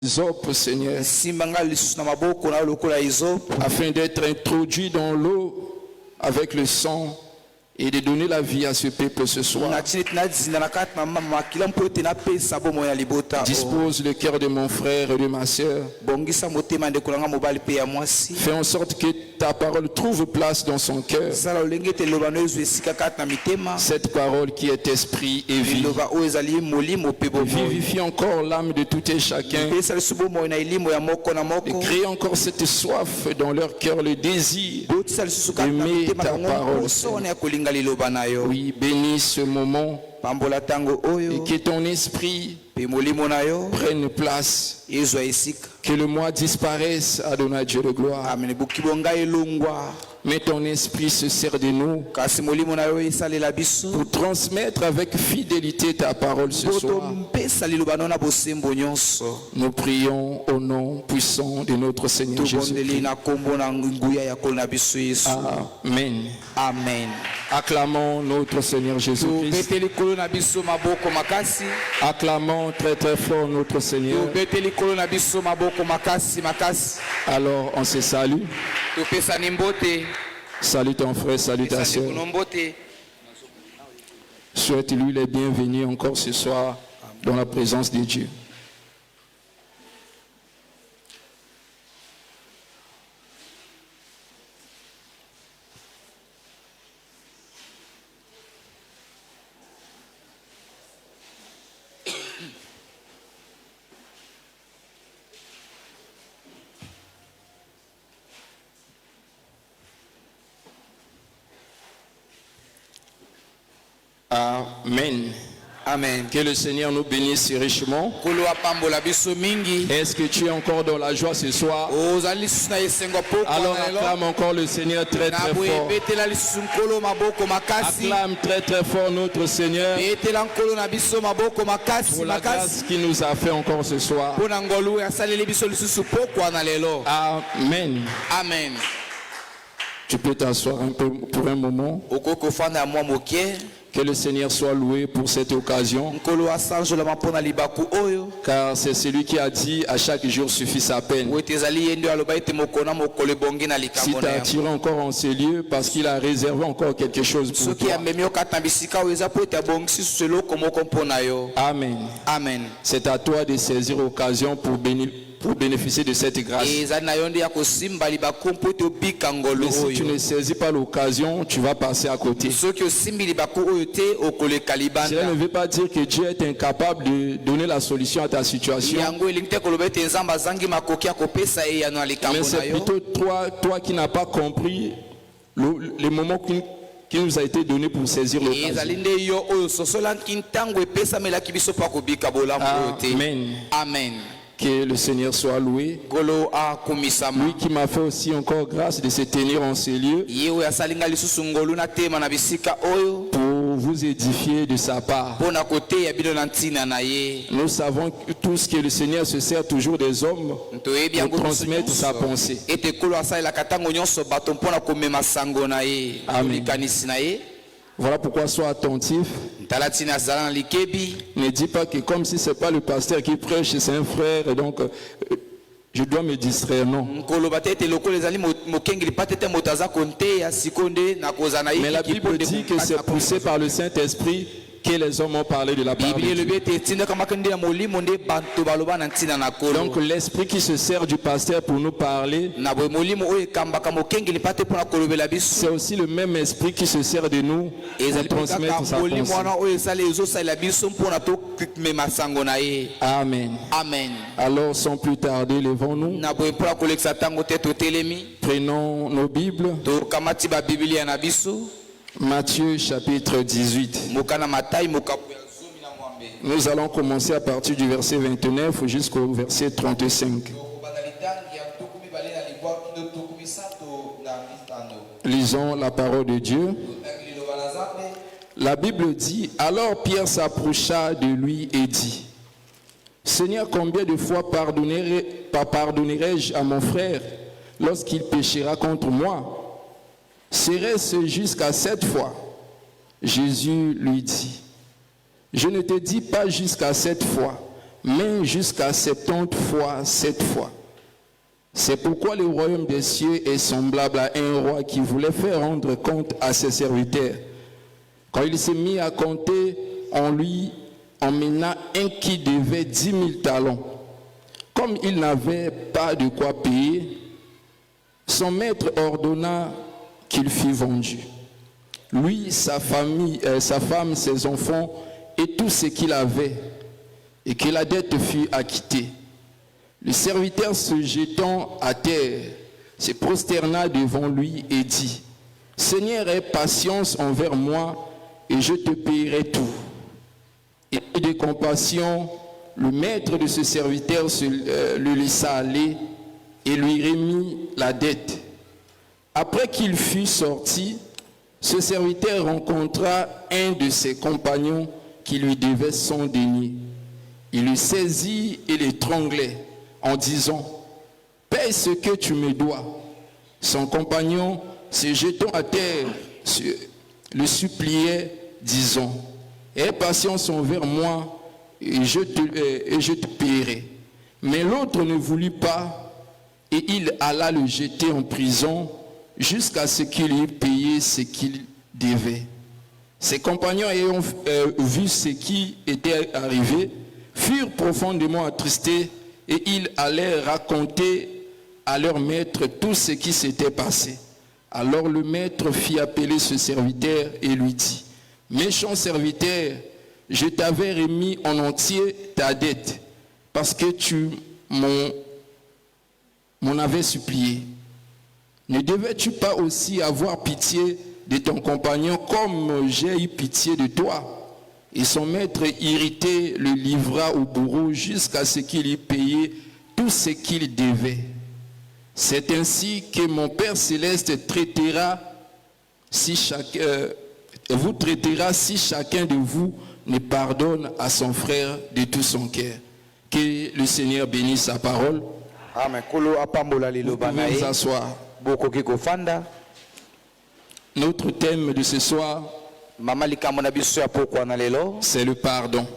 Isope, Seigneur, afin d'être introduit dans l'eau avec le sang et de donner la vie à ce peuple ce soir. Dispose le cœur de mon frère et de ma sœur. Fais en sorte que ta parole trouve place dans son cœur. Cette parole qui est esprit et vie. Vivifie encore l'âme de tout et chacun. Et crée encore cette soif dans leur cœur, le désir d'aimer ta parole. Oui, bénis ce moment et que ton esprit prenne place. Que le moi disparaisse, à donner à Dieu de gloire. Mais ton esprit se sert de nous pour transmettre avec fidélité ta parole ce soir. Nous prions au nom puissant de notre Seigneur Jésus-Christ. Amen. Amen. Acclamons notre Seigneur Jésus-Christ. Acclamons très très fort notre Seigneur. Alors on se salue. Salut ton frère, salut ta soeur. Souhaite-lui les bienvenus encore ce soir dans la présence de Dieu. Amen. Amen. Que le Seigneur nous bénisse richement. Est-ce que tu es encore dans la joie ce soir? Alors acclame encore le Seigneur très très fort. Acclame très très fort notre Seigneur pour la grâce qu'il nous a fait encore ce soir. Amen. Amen. Tu peux t'asseoir un peu pour un moment. Que le Seigneur soit loué pour cette occasion. Car c'est celui qui a dit à chaque jour suffit sa peine. Si tu as attiré encore en ces lieux, parce qu'il a réservé encore quelque chose pour toi. Amen. Amen. C'est à toi de saisir l'occasion pour bénéficier de cette grâce. Mais si tu ne saisis pas l'occasion, tu vas passer à côté. Cela ne veut pas dire que Dieu est incapable de donner la solution à ta situation. Mais c'est plutôt toi qui n'as pas compris le moment qui nous a été donné pour saisir l'occasion. Amen. Amen. Que le Seigneur soit loué. Lui qui m'a fait aussi encore grâce de se tenir en ces lieux pour vous édifier de sa part. Nous savons tous que le Seigneur se sert toujours des hommes pour transmettre sa pensée. Amen. Voilà pourquoi sois attentif. Ne dis pas que comme si ce n'est pas le pasteur qui prêche, c'est un frère, et donc je dois me distraire. Non. Mais la Bible dit que c'est poussé par le Saint-Esprit que les hommes ont parlé de la parole de Dieu. Donc l'esprit qui se sert du pasteur pour nous parler, c'est aussi le même esprit qui se sert de nous pour transmettre sa pensée. Amen. Amen. Alors sans plus tarder, levons-nous. Prenons nos Bibles. Matthieu chapitre 18. Nous allons commencer à partir du verset 29 jusqu'au verset 35. Lisons la parole de Dieu. La Bible dit: alors Pierre s'approcha de lui et dit: Seigneur, combien de fois pardonnerai-je à mon frère lorsqu'il péchera contre moi? Serait-ce jusqu'à 7 fois? Jésus lui dit: je ne te dis pas jusqu'à 7 fois, mais jusqu'à 70 fois 7 fois. C'est pourquoi le royaume des cieux est semblable à un roi qui voulait faire rendre compte à ses serviteurs. Quand il s'est mis à compter, on lui emmena un qui devait 10 000 talents. Comme il n'avait pas de quoi payer, son maître ordonna qu'il fût vendu. Lui, sa famille, sa femme, ses enfants et tout ce qu'il avait, et que la dette fût acquittée. Le serviteur se jetant à terre, se prosterna devant lui et dit, « Seigneur, aie patience envers moi, et je te paierai tout. » Et de compassion, le maître de ce serviteur le laissa aller et lui remit la dette. Après qu'il fut sorti, ce serviteur rencontra un de ses compagnons qui lui devait 100 deniers. Il le saisit et l'étranglait en disant, « Paye ce que tu me dois. » Son compagnon, se jetant à terre, le suppliait, disant, « Aie patience envers moi, et je te paierai. » Mais l'autre ne voulut pas, et il alla le jeter en prison jusqu'à ce qu'il ait payé ce qu'il devait. Ses compagnons ayant vu ce qui était arrivé, furent profondément attristés, et ils allèrent raconter à leur maître tout ce qui s'était passé. Alors le maître fit appeler ce serviteur et lui dit, « Méchant serviteur, je t'avais remis en entier ta dette, parce que tu m'en avais supplié. Ne devais-tu pas aussi avoir pitié de ton compagnon comme j'ai eu pitié de toi ?» Et son maître irrité le livra au bourreau jusqu'à ce qu'il ait payé tout ce qu'il devait. C'est ainsi que mon Père Céleste vous traitera si chacun de vous ne pardonne à son frère de tout son cœur. Que le Seigneur bénisse sa parole. Amen. Vous pouvez vous asseoir. Notre thème de ce soir, c'est le pardon.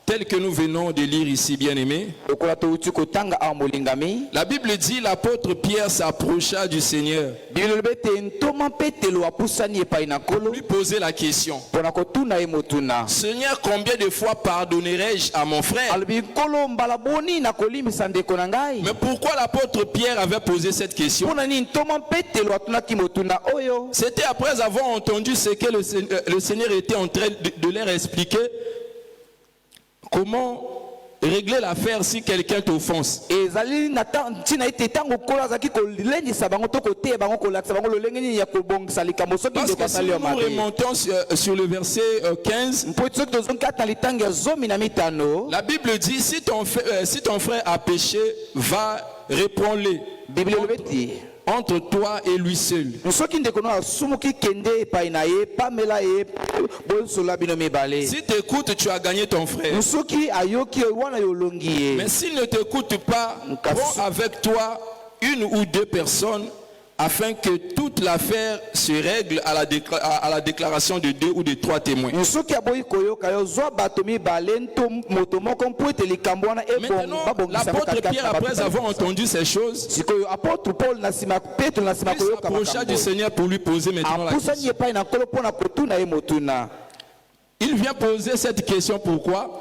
Tel que nous venons de lire ici, bien-aimés, la Bible dit, l'apôtre Pierre s'approcha du Seigneur. Lui poser la question, Seigneur, combien de fois pardonnerai-je à mon frère? Mais pourquoi l'apôtre Pierre avait posé cette question? C'était après avoir entendu ce que le Seigneur était en train de leur expliquer. Comment régler l'affaire si quelqu'un t'offense? Parce que si nous remontons sur le verset 15, la Bible dit, si ton frère a péché, va, réponds-le entre toi et lui seul. Si tu écoutes, tu as gagné ton frère. Mais s'il ne t'écoute pas, prends avec toi une ou deux personnes afin que toute l'affaire se règle à la déclaration de 2 ou de 3 témoins. Maintenant, l'apôtre Pierre, après avoir entendu ces choses, il s'approcha du Seigneur pour lui poser maintenant la question. Il vient poser cette question, pourquoi?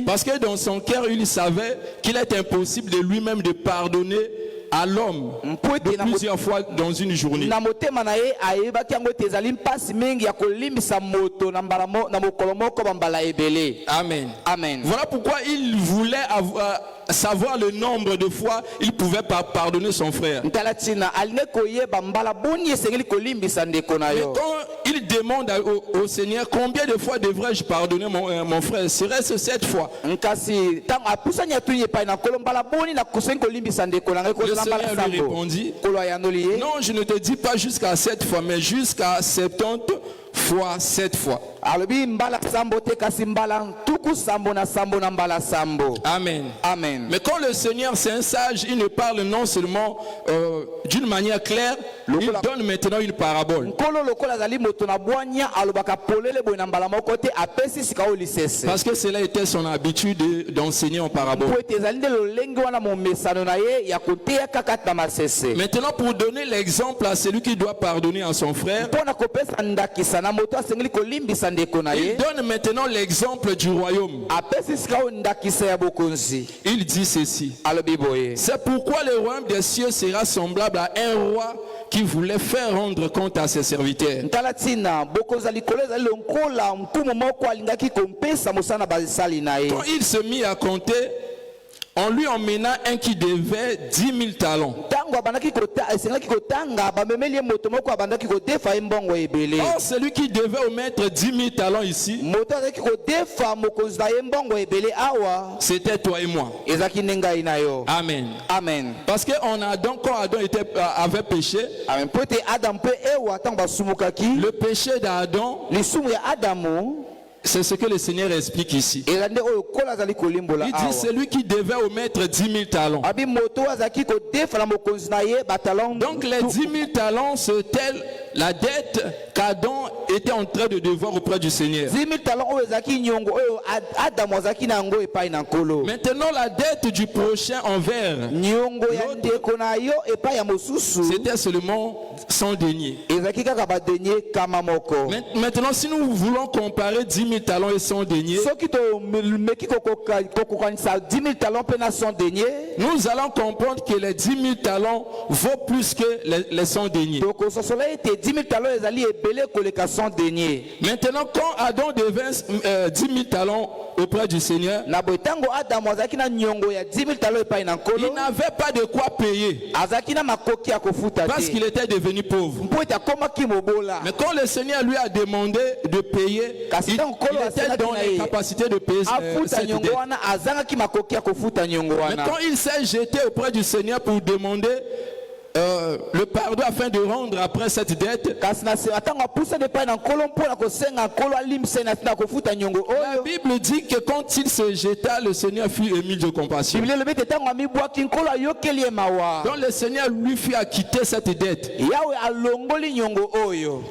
Parce que dans son cœur, il savait qu'il est impossible de lui-même de pardonner à l'homme plusieurs fois dans une journée. Amen. Amen. Voilà pourquoi il voulait savoir le nombre de fois il pouvait pardonner son frère. Mais quand il demande au Seigneur, combien de fois devrais-je pardonner mon frère? Serait-ce 7 fois? Le Seigneur lui répondit, non, je ne te dis pas jusqu'à 7 fois, mais jusqu'à 70 fois 7 fois. Amen. Amen. Mais quand le Seigneur c'est un sage, il ne parle non seulement d'une manière claire, il donne maintenant une parabole. Parce que cela était son habitude d'enseigner en parabole. Maintenant, pour donner l'exemple à celui qui doit pardonner à son frère, il donne maintenant l'exemple du royaume. Il dit ceci: c'est pourquoi le royaume des cieux sera semblable à un roi qui voulait faire rendre compte à ses serviteurs. Quand il se mit à compter, on lui emmena un qui devait 10 000 talents. Or, celui qui devait omettre 10 000 talents ici, c'était toi et moi. Amen. Amen. Parce que quand Adam avait péché, le péché d'Adam, c'est ce que le Seigneur explique ici. Il dit celui qui devait omettre 10 000 talents. Donc les 10 000 talents, c'était la dette qu'Adam était en train de devoir auprès du Seigneur. Maintenant la dette du prochain envers c'était seulement 100 deniers. Maintenant si nous voulons comparer 10 000 talents et 100 deniers, nous allons comprendre que les 10 000 talents vaut plus que les 100 deniers. Maintenant, quand Adam devint 10 000 talents auprès du Seigneur, il n'avait pas de quoi payer parce qu'il était devenu pauvre. Mais quand le Seigneur lui a demandé de payer, il était dans les capacités de payer cette dette. Mais quand il s'est jeté auprès du Seigneur pour demander le pardon afin de rendre après cette dette, la Bible dit que quand il se jeta, le Seigneur fut ému de compassion. Donc le Seigneur lui fit acquitter cette dette.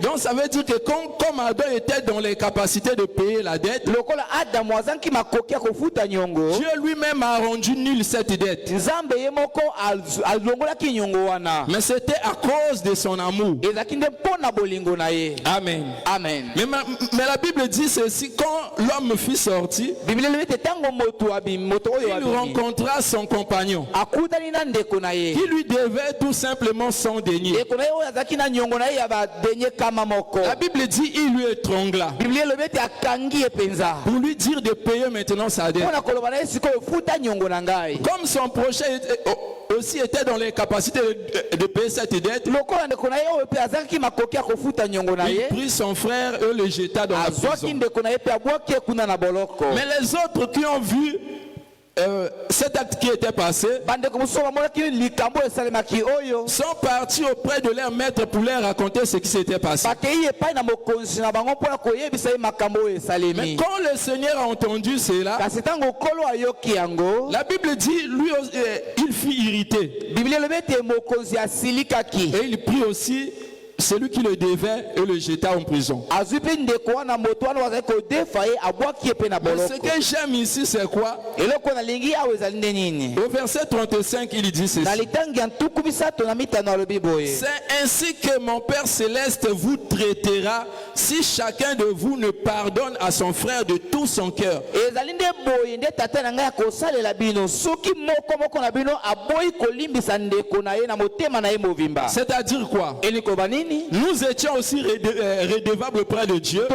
Donc ça veut dire que comme Adam était dans les capacités de payer la dette, Dieu lui-même a rendu nulle cette dette. Mais c'était à cause de son amour. Amen. Amen. Mais la Bible dit ceci: quand l'homme fut sorti, il rencontra son compagnon qui lui devait tout simplement 100 deniers. La Bible dit il lui étrangla pour lui dire de payer maintenant sa dette. Comme son prochain aussi était dans les capacités de payer cette dette, il prit son frère et le jeta dans la prison. Mais les autres qui ont vu cet acte qui était passé sont partis auprès de leur maître pour leur raconter ce qui s'était passé. Mais quand le Seigneur a entendu cela, la Bible dit lui il fut irrité et il prit aussi celui qui le devait et le jeta en prison. Mais ce que j'aime ici, c'est quoi? Au verset 35, il dit ceci: c'est ainsi que mon Père Céleste vous traitera si chacun de vous ne pardonne à son frère de tout son cœur. C'est-à-dire quoi? Nous étions aussi redevables auprès de Dieu.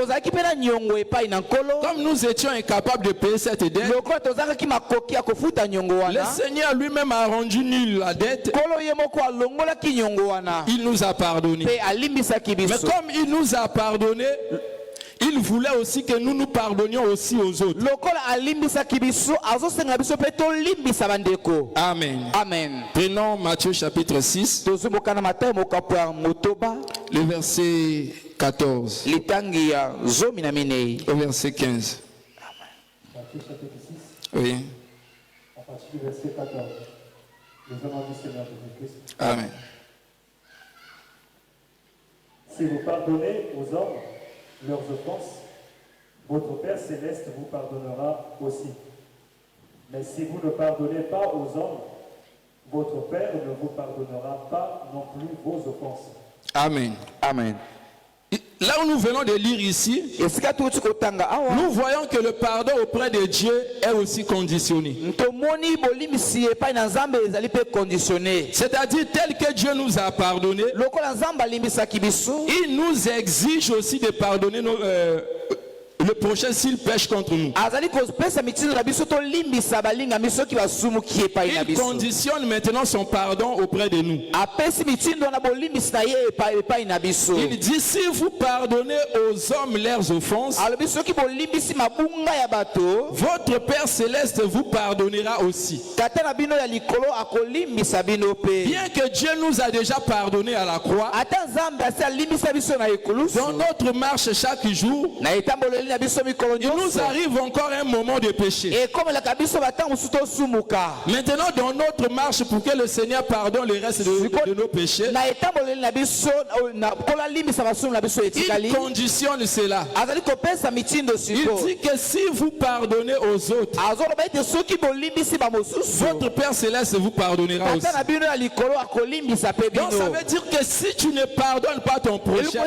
Comme nous étions incapables de payer cette dette, le Seigneur lui-même a rendu nulle la dette. Il nous a pardonné. Mais comme il nous a pardonné, il voulait aussi que nous nous pardonnions aussi aux autres. Amen. Amen. Prenons Matthieu chapitre 6, le verset 14 au verset 15. Matthieu chapitre 6. Oui. À partir du verset 14. Les hommes du Seigneur Jésus-Christ. Amen. Si vous pardonnez aux hommes leurs offenses, votre Père céleste vous pardonnera aussi. Mais si vous ne pardonnez pas aux hommes, votre Père ne vous pardonnera pas non plus vos offenses. Amen. Amen. Là où nous venons de lire ici, nous voyons que le pardon auprès de Dieu est aussi conditionné. C'est-à-dire tel que Dieu nous a pardonné, il nous exige aussi de pardonner le prochain s'il pêche contre nous. Il conditionne maintenant son pardon auprès de nous. Il dit si vous pardonnez aux hommes leurs offenses, votre Père céleste vous pardonnera aussi. Bien que Dieu nous a déjà pardonné à la croix, dans notre marche chaque jour, il nous arrive encore un moment de péché. Maintenant, dans notre marche, pour que le Seigneur pardonne le reste de nos péchés, il conditionne cela. Il dit que si vous pardonnez aux autres, votre Père céleste vous pardonnera aussi. Donc ça veut dire que si tu ne pardonnes pas ton prochain,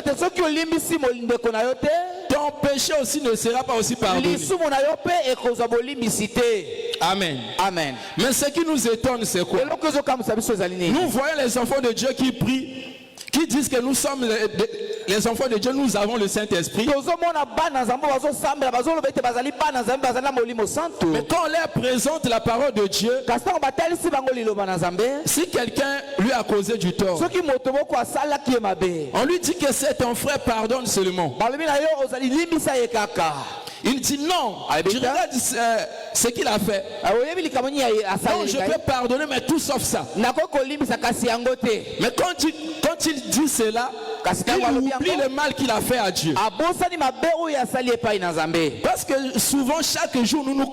ton péché aussi ne sera pas aussi pardonné. Amen. Amen. Mais ce qui nous étonne, c'est quoi? Nous voyons les enfants de Dieu qui prient, qui disent que nous sommes les enfants de Dieu, nous avons le Saint-Esprit. Mais quand on leur présente la parole de Dieu, si quelqu'un lui a causé du tort, on lui dit que c'est ton frère, pardonne seulement. Il dit non, je regarde ce qu'il a fait. Non, je peux pardonner, mais tout sauf ça. Mais quand il dit cela, il oublie le mal qu'il a fait à Dieu. Parce que souvent, chaque jour, nous nous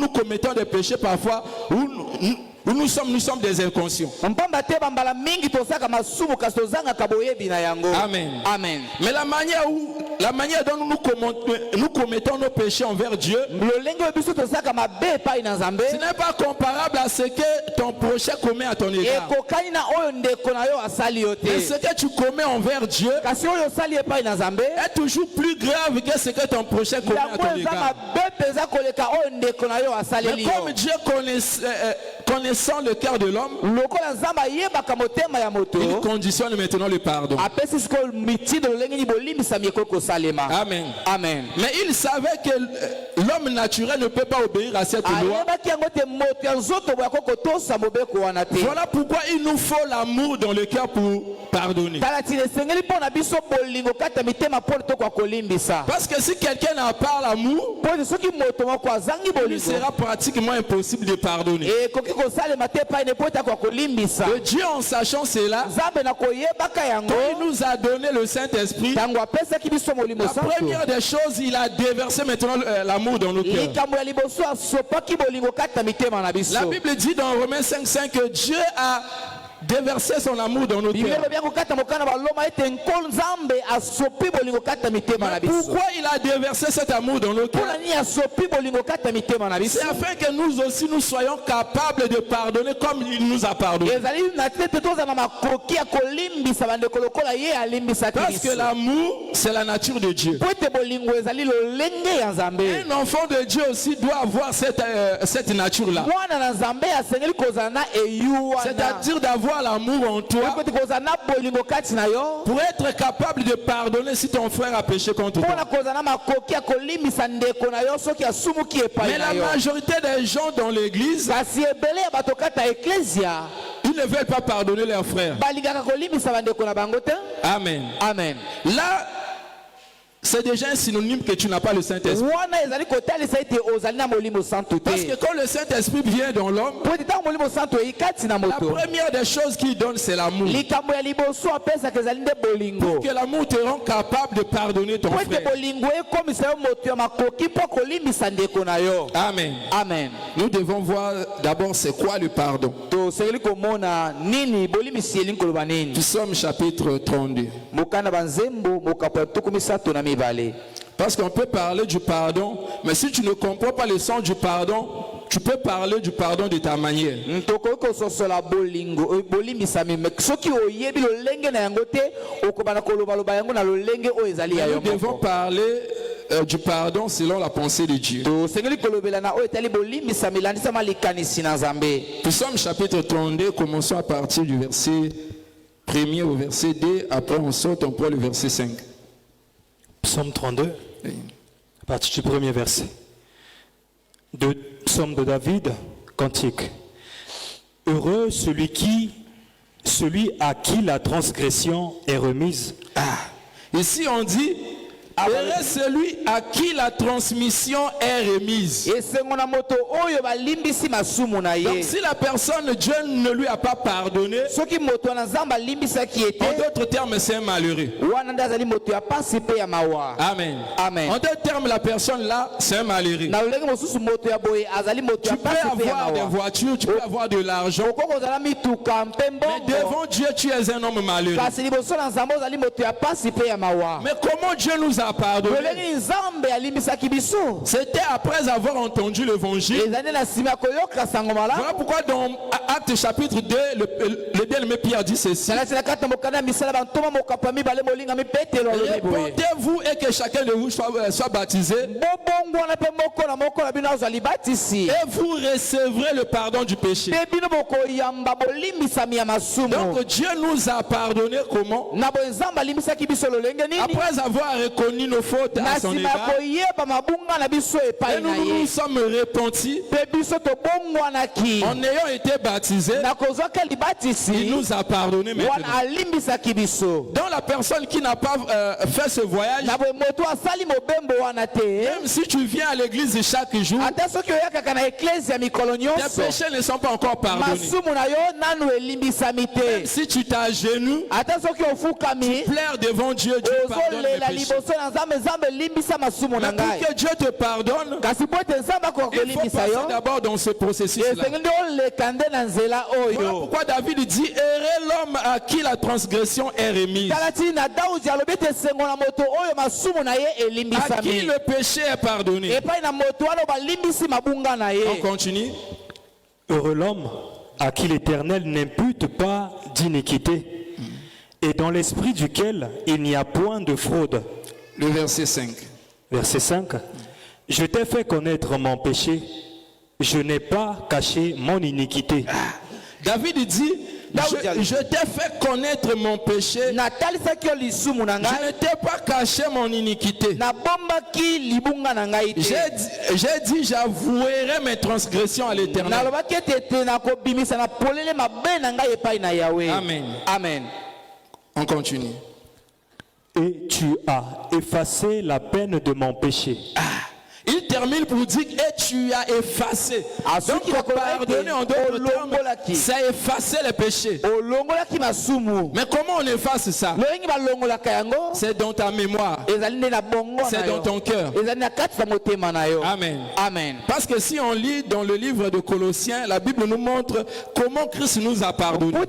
commettons des péchés parfois où nous sommes des inconscients. Amen. Amen. Mais la manière dont nous commettons nos péchés envers Dieu, ce n'est pas comparable à ce que ton prochain commet à ton égard. Mais ce que tu commets envers Dieu est toujours plus grave que ce que ton prochain commet à ton égard. Mais comme Dieu connaissant le cœur de l'homme, il conditionne maintenant le pardon. Amen. Amen. Mais il savait que l'homme naturel ne peut pas obéir à cette loi. Voilà pourquoi il nous faut l'amour dans le cœur pour pardonner. Parce que si quelqu'un n'a pas l'amour, il sera pratiquement impossible de pardonner. Et Dieu, en sachant cela, quand il nous a donné le Saint-Esprit, la première des choses, il a déversé maintenant l'amour dans nos cœurs. La Bible dit dans Romains 5:5 que Dieu a déverser son amour dans nos cœurs. Pourquoi il a déversé cet amour dans nos cœurs? C'est afin que nous aussi nous soyons capables de pardonner comme il nous a pardonné. Parce que l'amour, c'est la nature de Dieu. Un enfant de Dieu aussi doit avoir cette nature-là. C'est-à-dire d'avoir l'amour en toi pour être capable de pardonner si ton frère a péché contre toi. Mais la majorité des gens dans l'église, ils ne veulent pas pardonner leurs frères. Amen. Amen. Là, c'est déjà un synonyme que tu n'as pas le Saint-Esprit. Parce que quand le Saint-Esprit vient dans l'homme, la première des choses qu'il donne, c'est l'amour. Pour que l'amour te rende capable de pardonner ton frère. Amen. Amen. Nous devons voir d'abord c'est quoi le pardon. Psaume chapitre 32. Parce qu'on peut parler du pardon, mais si tu ne comprends pas le sens du pardon, tu peux parler du pardon de ta manière. Nous devons parler du pardon selon la pensée de Dieu. Psaume chapitre 32, commençons à partir du verset 1er au verset 2, après on saute, on prend le verset 5. Psaume 32, à partir du premier verset. Psaume de David, cantique. Heureux celui à qui la transgression est remise. Ici on dit, heureux celui à qui la transmission est remise. Donc si la personne, Dieu ne lui a pas pardonné, en d'autres termes, c'est un malheureux. Amen. Amen. En d'autres termes, la personne là, c'est un malheureux. Tu peux avoir des voitures, tu peux avoir de l'argent, mais devant Dieu, tu es un homme malheureux. Mais comment Dieu nous a pardonné? C'était après avoir entendu l'évangile. Voilà pourquoi dans Actes chapitre 2, le bien-aimé Pierre dit ceci. Répentez-vous et que chacun de vous soit baptisé. Et vous recevrez le pardon du péché. Donc Dieu nous a pardonné comment? Après avoir reconnu nos fautes à son égard, et nous nous sommes repentis en ayant été baptisés, il nous a pardonné maintenant. Dans la personne qui n'a pas fait ce voyage, même si tu viens à l'église chaque jour, tes péchés ne sont pas encore pardonnés. Même si tu t'agenouilles, tu pleures devant Dieu, Dieu pardonne mes péchés. Mais pour que Dieu te pardonne, il faut passer d'abord dans ce processus-là. Voilà pourquoi David dit, heureux l'homme à qui la transgression est remise, à qui le péché est pardonné. On continue. Heureux l'homme à qui l'Éternel n'impute pas d'iniquité et dans l'esprit duquel il n'y a point de fraude. Le verset 5. Verset 5. Je t'ai fait connaître mon péché, je n'ai pas caché mon iniquité. David dit, je t'ai fait connaître mon péché, je ne t'ai pas caché mon iniquité. J'ai dit, j'avouerai mes transgressions à l'Éternel. Amen. Amen. On continue. Et tu as effacé la peine de mon péché. Il termine pour dire, et tu as effacé. Donc pardonner en d'autres termes, c'est effacer les péchés. Mais comment on efface ça? C'est dans ta mémoire. C'est dans ton cœur. Amen. Amen. Parce que si on lit dans le livre de Colossiens, la Bible nous montre comment Christ nous a pardonné. Et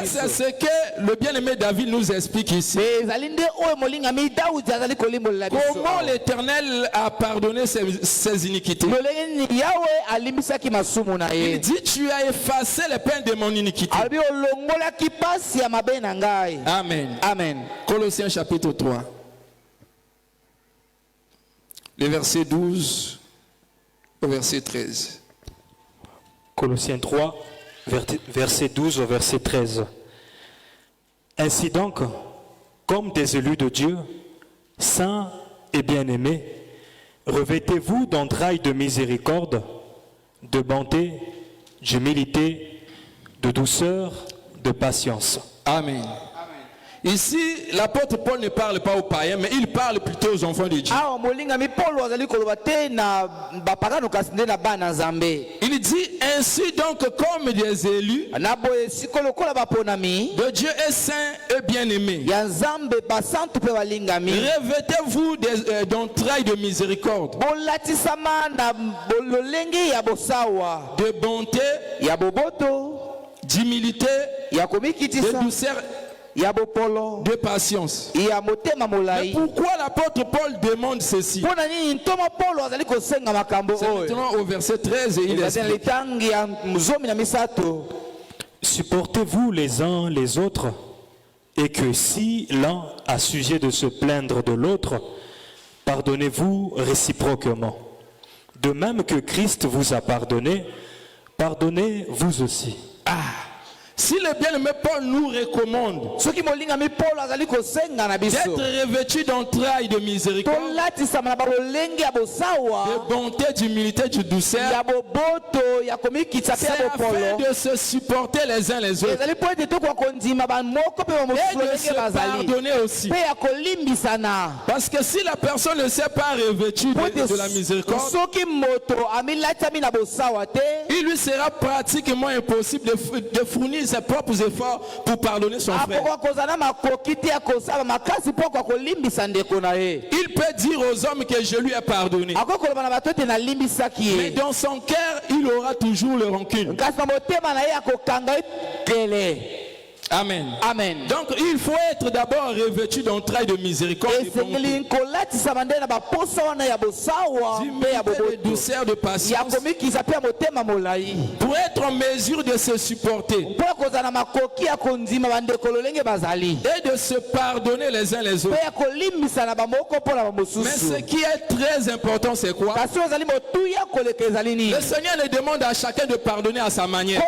c'est ce que le bien-aimé David nous explique ici. Comment l'Éternel a pardonné ses iniquités. Il dit, tu as effacé les peines de mon iniquité. Amen. Amen. Colossiens chapitre 3. Le verset 12 au verset 13. Colossiens 3, verset 12 au verset 13. Ainsi donc, comme des élus de Dieu, saints et bien-aimés, revêtez-vous d'entrailles de miséricorde, de bonté, d'humilité, de douceur, de patience. Amen. Ici, l'apôtre Paul ne parle pas aux païens, mais il parle plutôt aux enfants de Dieu. Il dit ainsi donc comme des élus de Dieu est saint et bien-aimé. Revêtez-vous d'entrailles de miséricorde, de bonté, d'humilité, de douceur, de patience. Mais pourquoi l'apôtre Paul demande ceci? C'est maintenant au verset 13 et il explique. Supportez-vous les uns les autres, et que si l'un a sujet de se plaindre de l'autre, pardonnez-vous réciproquement. De même que Christ vous a pardonné, pardonnez vous aussi. Si le bien-aimé Paul nous recommande d'être revêtus d'entrailles de miséricorde, de bonté, d'humilité, de douceur, c'est afin de se supporter les uns les autres et de se pardonner aussi. Parce que si la personne ne s'est pas revêtue de la miséricorde, il lui sera pratiquement impossible de fournir ses propres efforts pour pardonner son frère. Il peut dire aux hommes que je lui ai pardonné, mais dans son cœur il aura toujours le rancune. Amen. Amen. Donc il faut être d'abord revêtu d'entrailles de miséricorde, de douceur, de patience, pour être en mesure de se supporter et de se pardonner les uns les autres. Mais ce qui est très important, c'est quoi? Le Seigneur ne demande à chacun de pardonner à sa manière.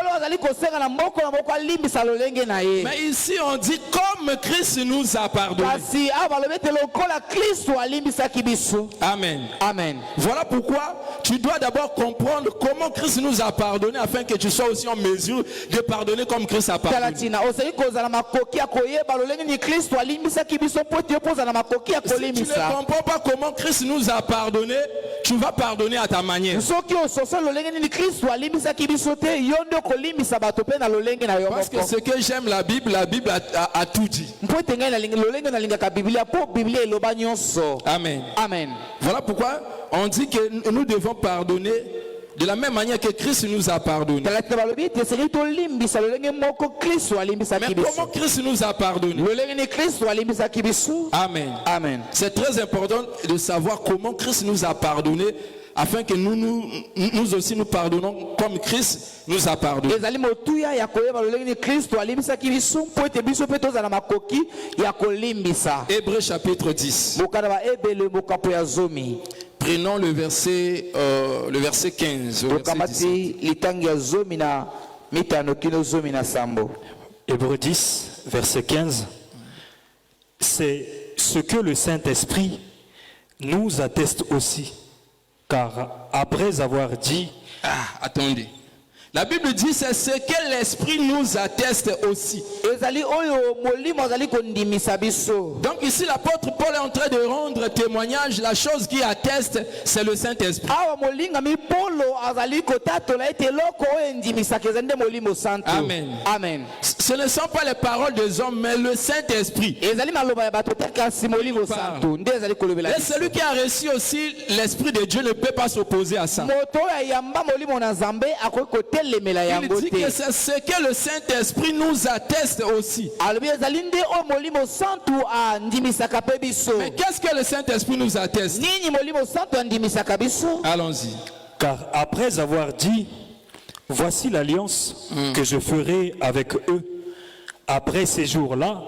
Mais ici on dit comme Christ nous a pardonné. Amen. Amen. Voilà pourquoi tu dois d'abord comprendre comment Christ nous a pardonné afin que tu sois aussi en mesure de pardonner comme Christ a pardonné. Si tu ne comprends pas comment Christ nous a pardonné, tu vas pardonner à ta manière. Parce que ce que j'aime la Bible a tout dit. Amen. Amen. Voilà pourquoi on dit que nous devons pardonner de la même manière que Christ nous a pardonné. Mais comment Christ nous a pardonné? Amen. Amen. C'est très important de savoir comment Christ nous a pardonné, afin que nous aussi nous pardonnons comme Christ nous a pardonné. Hébreux chapitre 10. Prenons le verset 15. Hébreux 10, verset 15. C'est ce que le Saint-Esprit nous atteste aussi. Car après avoir dit... attendez. La Bible dit c'est ce que l'Esprit nous atteste aussi. Donc ici l'apôtre Paul est en train de rendre témoignage. La chose qui atteste, c'est le Saint-Esprit. Amen. Amen. Ce ne sont pas les paroles des hommes, mais le Saint-Esprit. Et celui qui a reçu aussi l'Esprit de Dieu ne peut pas s'opposer à ça. Il dit que c'est ce que le Saint-Esprit nous atteste aussi. Mais qu'est-ce que le Saint-Esprit nous atteste? Allons-y. Car après avoir dit, voici l'alliance que je ferai avec eux après ces jours-là,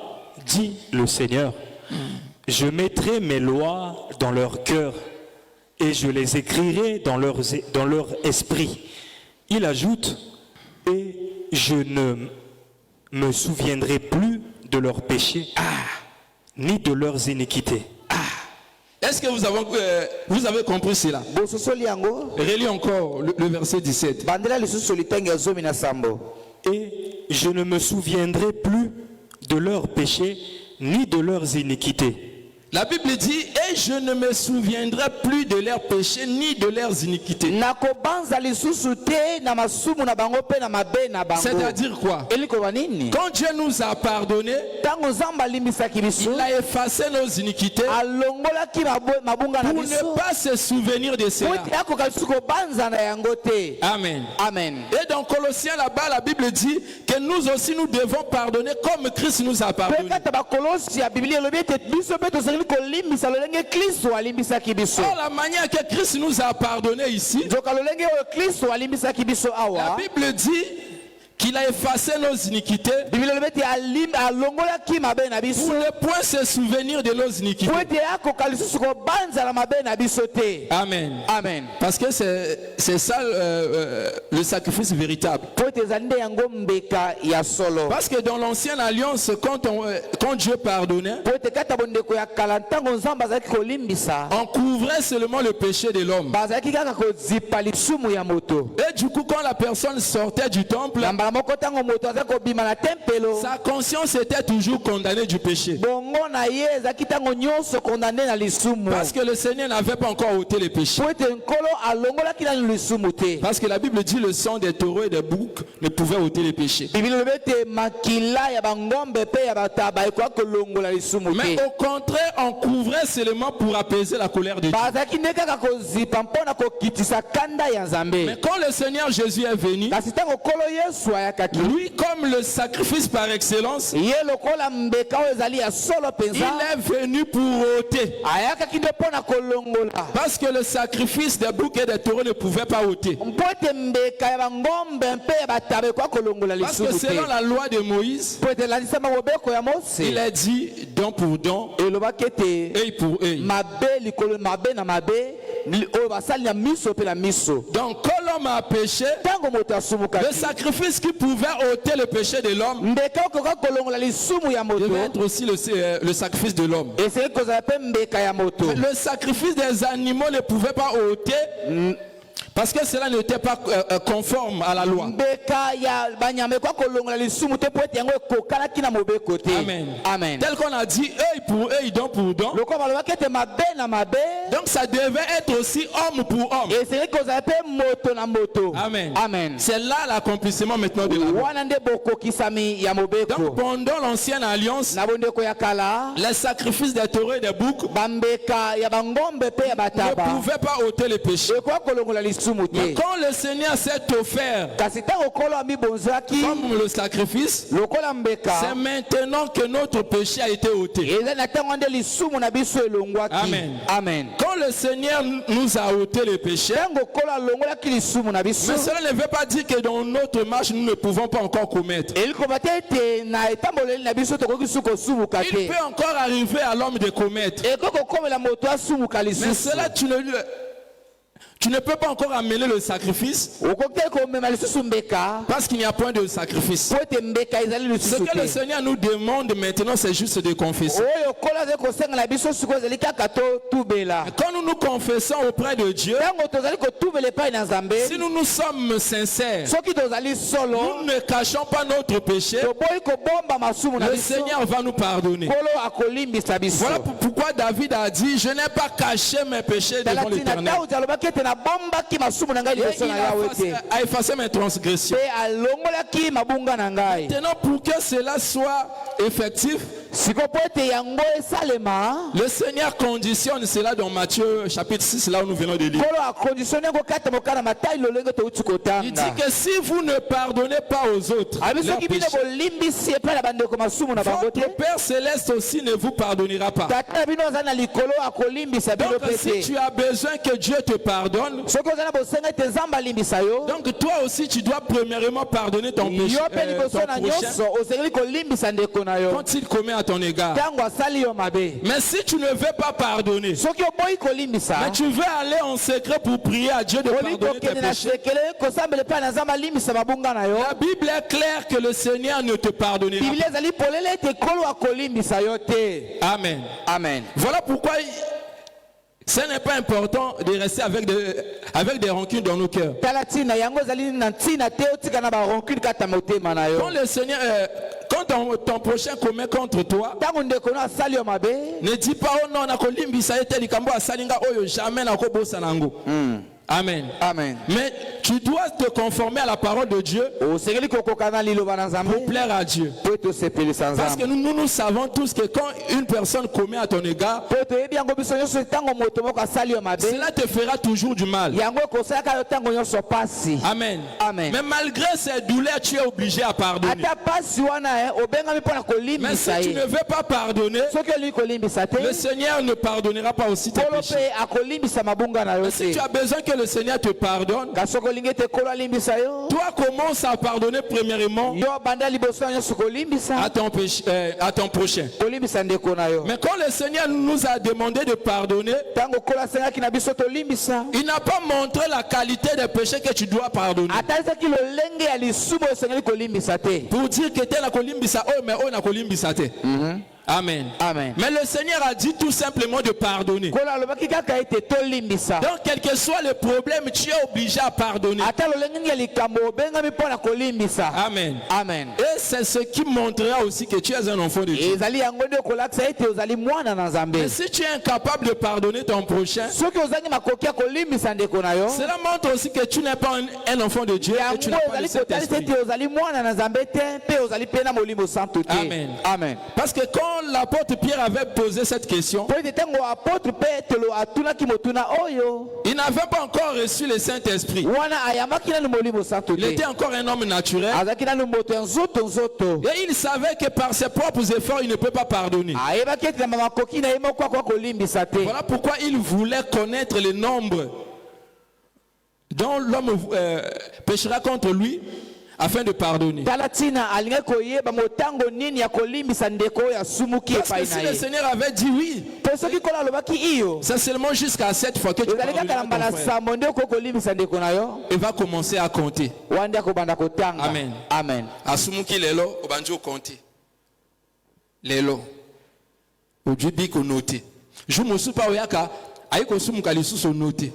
dit le Seigneur, je mettrai mes lois dans leur cœur et je les écrirai dans leur esprit. Il ajoute, et je ne me souviendrai plus de leurs péchés, ni de leurs iniquités. Est-ce que vous avez compris cela? Relis encore le verset 17. Et je ne me souviendrai plus de leurs péchés, ni de leurs iniquités. La Bible dit, et je ne me souviendrai plus de leurs péchés ni de leurs iniquités. C'est-à-dire quoi? Quand Dieu nous a pardonné, il a effacé nos iniquités pour ne pas se souvenir de cela. Amen. Amen. Et dans Colossiens là-bas, la Bible dit que nous aussi nous devons pardonner comme Christ nous a pardonné. Or, la manière que Christ nous a pardonné ici, la Bible dit qu'il a effacé nos iniquités pour ne point se souvenir de nos iniquités. Amen. Amen. Parce que c'est ça le sacrifice véritable. Parce que dans l'ancienne alliance, quand Dieu pardonnait, on couvrait seulement le péché de l'homme. Et du coup, quand la personne sortait du temple, sa conscience était toujours condamnée du péché. Parce que le Seigneur n'avait pas encore ôté les péchés. Parce que la Bible dit le sang des taureaux et des boucs ne pouvait ôter les péchés. Mais au contraire, on couvrait seulement pour apaiser la colère de Dieu. Mais quand le Seigneur Jésus est venu, lui, comme le sacrifice par excellence, il est venu pour ôter. Parce que le sacrifice des boucs et des taureaux ne pouvait pas ôter. Parce que selon la loi de Moïse, il a dit don pour don, œil pour œil. Donc quand l'homme a péché, le sacrifice qui pouvait ôter le péché de l'homme devait être aussi le sacrifice de l'homme. Le sacrifice des animaux ne pouvait pas ôter parce que cela n'était pas conforme à la loi. Amen. Amen. Tel qu'on a dit œil pour œil, don pour don. Donc ça devait être aussi homme pour homme. Amen. Amen. C'est là l'accomplissement maintenant de la loi. Donc pendant l'ancienne alliance, les sacrifices des taureaux et des boucs ne pouvaient pas ôter les péchés. Mais quand le Seigneur s'est offert comme le sacrifice, c'est maintenant que notre péché a été ôté. Amen. Amen. Quand le Seigneur nous a ôté les péchés, mais cela ne veut pas dire que dans notre marche nous ne pouvons pas encore commettre. Il peut encore arriver à l'homme de commettre. Mais cela tu ne peux pas encore amener le sacrifice parce qu'il n'y a point de sacrifice. Ce que le Seigneur nous demande maintenant, c'est juste de confesser. Quand nous nous confessons auprès de Dieu, si nous nous sommes sincères, nous ne cachons pas notre péché, le Seigneur va nous pardonner. Voilà pourquoi David a dit, je n'ai pas caché mes péchés devant l'Éternel. Il a effacé mes transgressions. Maintenant, pour que cela soit effectif, le Seigneur conditionne cela dans Matthieu chapitre 6, là où nous venons de lire. Il dit que si vous ne pardonnez pas aux autres leurs péchés, votre Père Céleste aussi ne vous pardonnera pas. Donc si tu as besoin que Dieu te pardonne, donc toi aussi tu dois premièrement pardonner ton péché, quand il commet à ton égard. Mais si tu ne veux pas pardonner, mais tu veux aller en secret pour prier à Dieu de pardonner tes péchés, la Bible est claire que le Seigneur ne te pardonnera pas. Amen. Amen. Voilà pourquoi ce n'est pas important de rester avec des rancunes dans nos cœurs. quand ton prochain commet contre toi, ne dis pas oh non, jamais Amen. Amen. Mais tu dois te conformer à la parole de Dieu pour plaire à Dieu. Parce que nous savons tous que quand une personne commet à ton égard, cela te fera toujours du mal. Amen. Amen. Mais malgré ces douleurs, tu es obligé à pardonner. Mais si tu ne veux pas pardonner, le Seigneur ne pardonnera pas aussi tes péchés. Mais si tu as besoin que le Seigneur te pardonne, toi commence à pardonner premièrement à ton prochain. Mais quand le Seigneur nous a demandé de pardonner, il n'a pas montré la qualité des péchés que tu dois pardonner. Pour dire que tu es la kolimbisa, oh mais oh na kolimbisa te. Amen. Amen. Mais le Seigneur a dit tout simplement de pardonner. Donc quel que soit le problème, tu es obligé à pardonner. Amen. Amen. Et c'est ce qui montrera aussi que tu es un enfant de Dieu. Mais si tu es incapable de pardonner ton prochain, cela montre aussi que tu n'es pas un enfant de Dieu et tu n'as pas le Saint-Esprit. Amen. Amen. Parce que quand l'apôtre Pierre avait posé cette question, il n'avait pas encore reçu le Saint-Esprit. Il était encore un homme naturel. Et il savait que par ses propres efforts, il ne peut pas pardonner. Voilà pourquoi il voulait connaître le nombre dont l'homme péchera contre lui, afin de pardonner. Parce que si le Seigneur avait dit oui, c'est seulement jusqu'à 7 fois que tu pardonneras ton frère. Il va commencer à compter. Amen. Amen. Asumuki lelo obanjo compter. Lelo. Ojubi ko noter. Je me suis pas oyaka ayiko sumuka lisusu noter.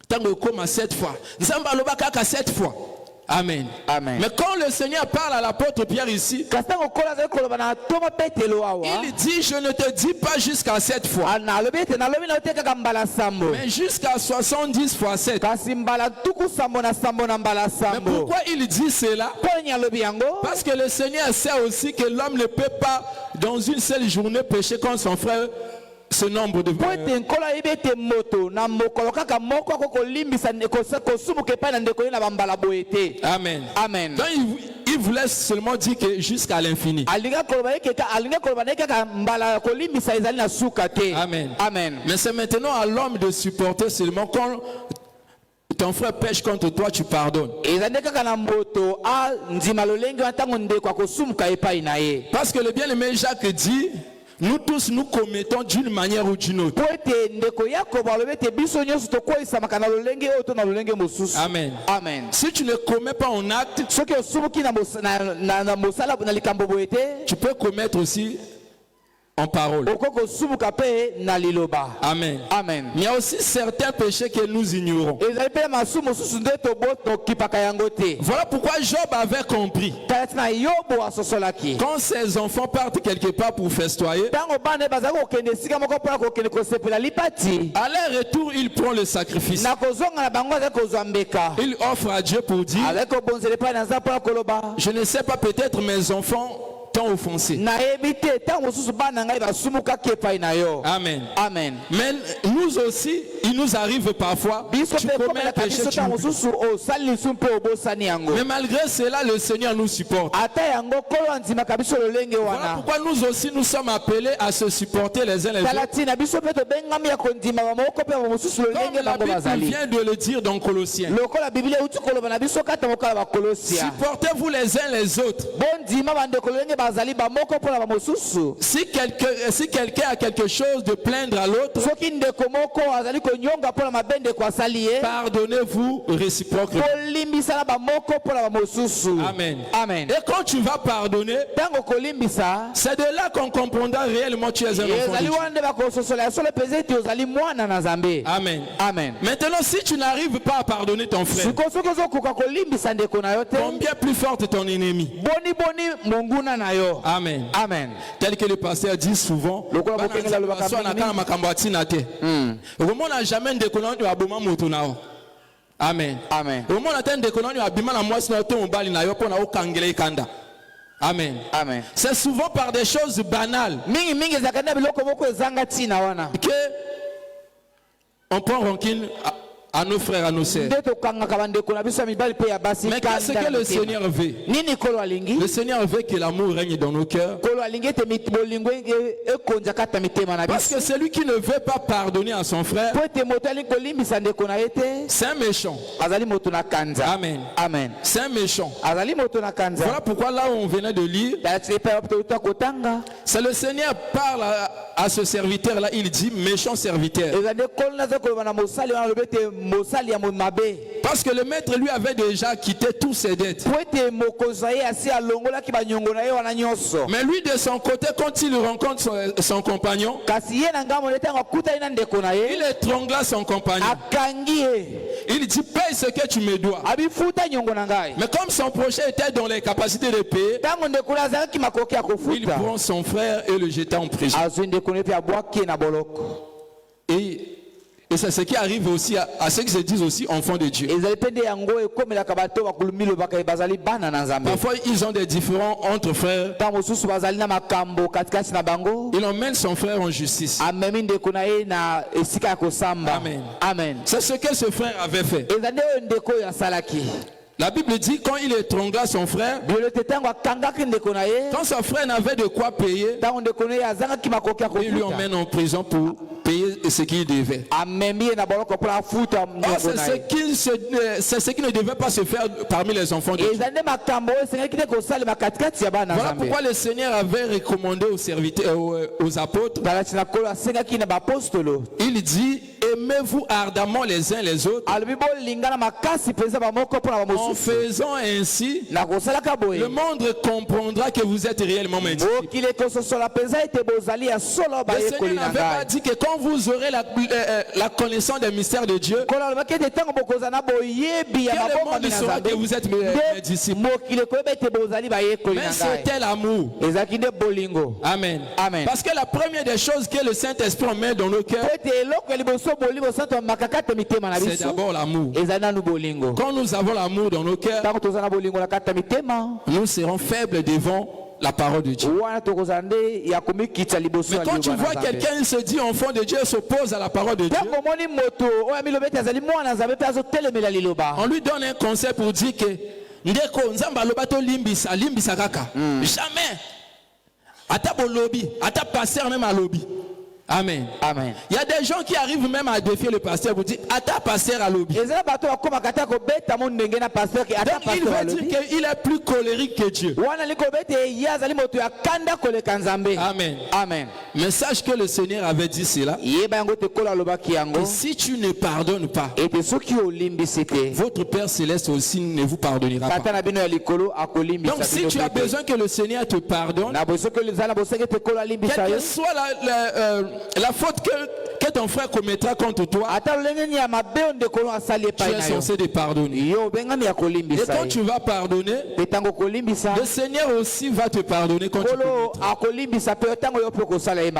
Tango koma 7 fois. Nzamba lobaka ka 7 fois. Amen. Amen. Mais quand le Seigneur parle à l'apôtre Pierre ici, il dit, je ne te dis pas jusqu'à 7 fois, mais jusqu'à 70 fois 7. Mais pourquoi il dit cela? Parce que le Seigneur sait aussi que l'homme ne peut pas dans une seule journée pécher contre son frère ce nombre de fois. Amen. Amen. Donc il voulait seulement dire que jusqu'à l'infini. Amen. Amen. Mais c'est maintenant à l'homme de supporter seulement quand ton frère pêche contre toi, tu pardonnes. Parce que le bien-aimé Jacques dit, nous tous nous commettons d'une manière ou d'une autre. Amen. Amen. Si tu ne commets pas en acte, tu peux commettre aussi en parole. Amen. Amen. Il y a aussi certains péchés que nous ignorons. Voilà pourquoi Job avait compris. Quand ses enfants partent quelque part pour festoyer, à leur retour, il prend le sacrifice. Il offre à Dieu pour dire, je ne sais pas, peut-être mes enfants t'ont offensé. Amen. Amen. Mais nous aussi, il nous arrive parfois, tu commets un péché, tu oublies. Mais malgré cela, le Seigneur nous supporte. Voilà pourquoi nous aussi, nous sommes appelés à se supporter les uns les autres. Comme la Bible vient de le dire dans Colossiens. Supportez-vous les uns les autres. Si quelqu'un a quelque chose de plaindre à l'autre, pardonnez-vous réciproquement. Amen. Amen. Et quand tu vas pardonner, c'est de là qu'on comprendra réellement que tu es un enfant de Dieu. Amen. Amen. Maintenant, si tu n'arrives pas à pardonner ton frère, combien plus forte ton ennemi? Amen. Amen. Tel que le pasteur dit souvent, on n'a jamais de colonne à Boma Motonao. Amen. Amen. Au moment de colonne à Bimana Moisno Tombali na Yopona au Kangele Kanda. Amen. Amen. C'est souvent par des choses banales que on prend rancune à nos frères, à nos sœurs. Mais qu'est-ce que le Seigneur veut? Le Seigneur veut que l'amour règne dans nos cœurs. Parce que celui qui ne veut pas pardonner à son frère, c'est un méchant. Amen. Amen. C'est un méchant. Voilà pourquoi là où on venait de lire, c'est le Seigneur parle à ce serviteur-là, il dit méchant serviteur. Parce que le maître lui avait déjà quitté tous ses dettes. Mais lui de son côté, quand il rencontre son compagnon, il étrangla son compagnon. Il dit paye ce que tu me dois. Mais comme son prochain était dans les capacités de payer, il prend son frère et le jeta en prison. Et c'est ce qui arrive aussi à ceux qui se disent aussi enfants de Dieu. Parfois, ils ont des différends entre frères. Il emmène son frère en justice. Amen. Amen. C'est ce que ce frère avait fait. La Bible dit quand il étrangla son frère, quand son frère n'avait de quoi payer, il lui emmène en prison pour payer ce qu'il devait. C'est ce qui ne devait pas se faire parmi les enfants de Dieu. Voilà pourquoi le Seigneur avait recommandé aux serviteurs, aux apôtres, il dit aimez-vous ardemment les uns les autres. En faisant ainsi, le monde comprendra que vous êtes réellement mes disciples. Le Seigneur n'avait pas dit que quand vous aurez la connaissance des mystères de Dieu, que le monde saura que vous êtes mes disciples. Mais c'était l'amour. Amen. Amen. Parce que la première des choses que le Saint-Esprit met dans nos cœurs, c'est d'abord l'amour. Quand nous avons l'amour dans nos cœurs, nous serons faibles devant la parole de Dieu. Mais quand tu vois quelqu'un, il se dit enfant de Dieu, s'oppose à la parole de Dieu, on lui donne un conseil pour dire que jamais ata bolobi, ata passer même à lobby. Amen. Amen. Il y a des gens qui arrivent même à défier le pasteur pour dire Ata pasteur à lobby. Donc il veut dire qu'il est plus colérique que Dieu. Amen. Amen. Mais sache que le Seigneur avait dit cela. Et si tu ne pardonnes pas, votre Père Céleste aussi ne vous pardonnera pas. Donc si tu as besoin que le Seigneur te pardonne, quelle que soit la faute que ton frère commettra contre toi, tu es censé de pardonner. Et quand tu vas pardonner, le Seigneur aussi va te pardonner quand tu commettras.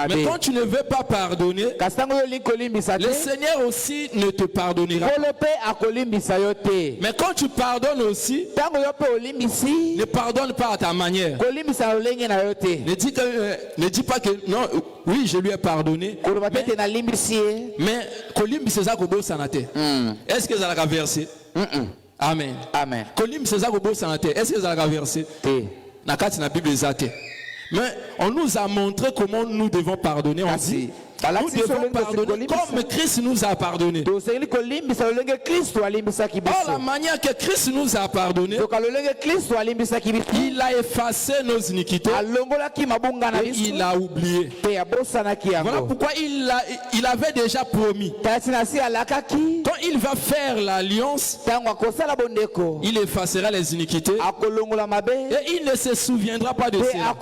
Mais quand tu ne veux pas pardonner, le Seigneur aussi ne te pardonnera pas. Mais quand tu pardonnes aussi, ne pardonne pas à ta manière. Ne dis pas que non, oui, je lui ai pardonné. Mais est-ce que ça l'a versé? Amen. Amen. Est-ce que ça l'a versé? Mais on nous a montré comment nous devons pardonner. On dit, nous devons pardonner comme Christ nous a pardonné. Or, la manière que Christ nous a pardonné, il a effacé nos iniquités et il a oublié. Voilà pourquoi il avait déjà promis. Quand il va faire l'alliance, il effacera les iniquités et il ne se souviendra pas de cela.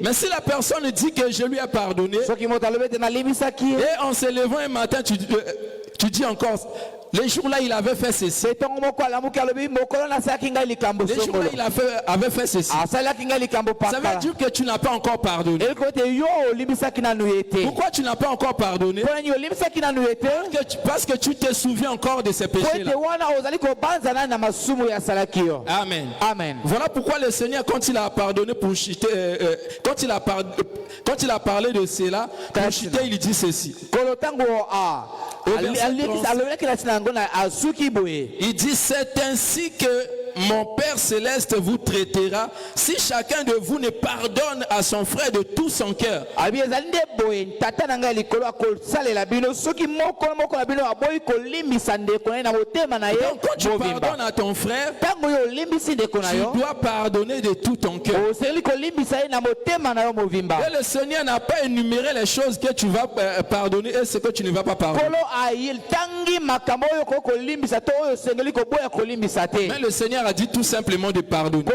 Mais si la personne dit que je lui ai pardonné, et en se levant un matin, tu dis encore, Les jours-là, il avait fait ceci. Les jours-là, il avait fait ceci. Ça veut dire que tu n'as pas encore pardonné. Pourquoi tu n'as pas encore pardonné? Parce que tu te souviens encore de ces péchés-là. Amen. Amen. Voilà pourquoi le Seigneur, quand il a pardonné pour chuter, quand il a parlé de cela, pour chuter, il dit ceci. Il dit, c'est ainsi que mon Père Céleste vous traitera si chacun de vous ne pardonne à son frère de tout son cœur. Donc quand tu pardonnes à ton frère, tu dois pardonner de tout ton cœur. Et le Seigneur n'a pas énuméré les choses que tu vas pardonner et ce que tu ne vas pas pardonner. Mais le Seigneur a dit tout simplement de pardonner.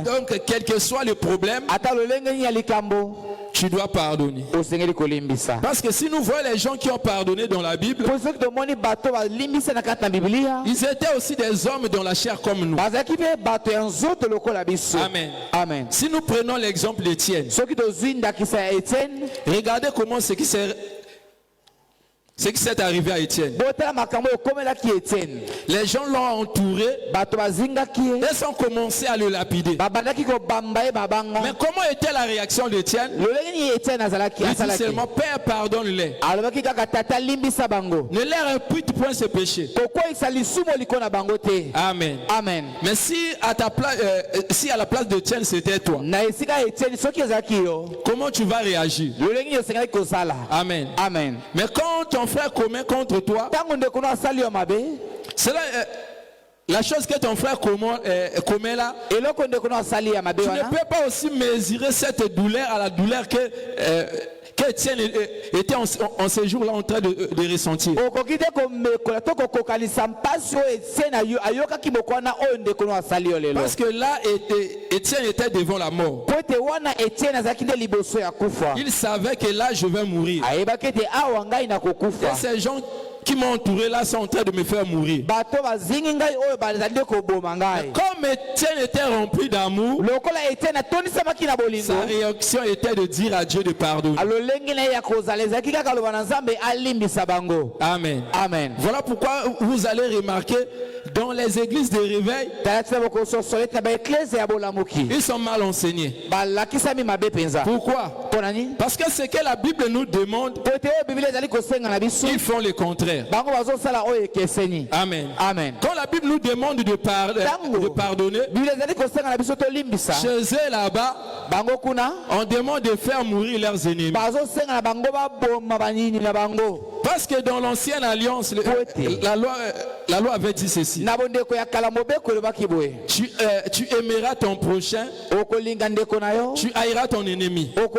Donc quel que soit le problème, tu dois pardonner. Parce que si nous voyons les gens qui ont pardonné dans la Bible, ils étaient aussi des hommes dans la chair comme nous. Amen. Amen. Si nous prenons l'exemple d'Étienne, regardez comment ce qui s'est arrivé à Étienne. Les gens l'ont entouré et ont commencé à le lapider. Mais comment était la réaction d'Étienne? Il dit seulement, Père, pardonne-les. Ne leur impute point ce péché. Amen. Amen. Mais si à la place d'Étienne c'était toi, comment tu vas réagir? Amen. Amen. Mais quand ton frère commet contre toi, cela la chose que ton frère commet là, tu ne peux pas aussi mesurer cette douleur à la douleur qu'Étienne était en ce jour-là en train de ressentir. Parce que là, Étienne était devant la mort. Il savait que là, je vais mourir. Et ces gens qui m'ont entouré là sont en train de me faire mourir. Comme Étienne était rempli d'amour, sa réaction était de dire à Dieu de pardonner. Amen. Amen. Voilà pourquoi vous allez remarquer dans les églises de réveil, ils sont mal enseignés. Pourquoi? Parce que ce que la Bible nous demande, ils font le contraire. Amen. Amen. Quand la Bible nous demande de pardonner, chez eux là-bas, on demande de faire mourir leurs ennemis. Parce que dans l'ancienne alliance, la loi avait dit ceci. Tu aimeras ton prochain, tu haïras ton ennemi. Donc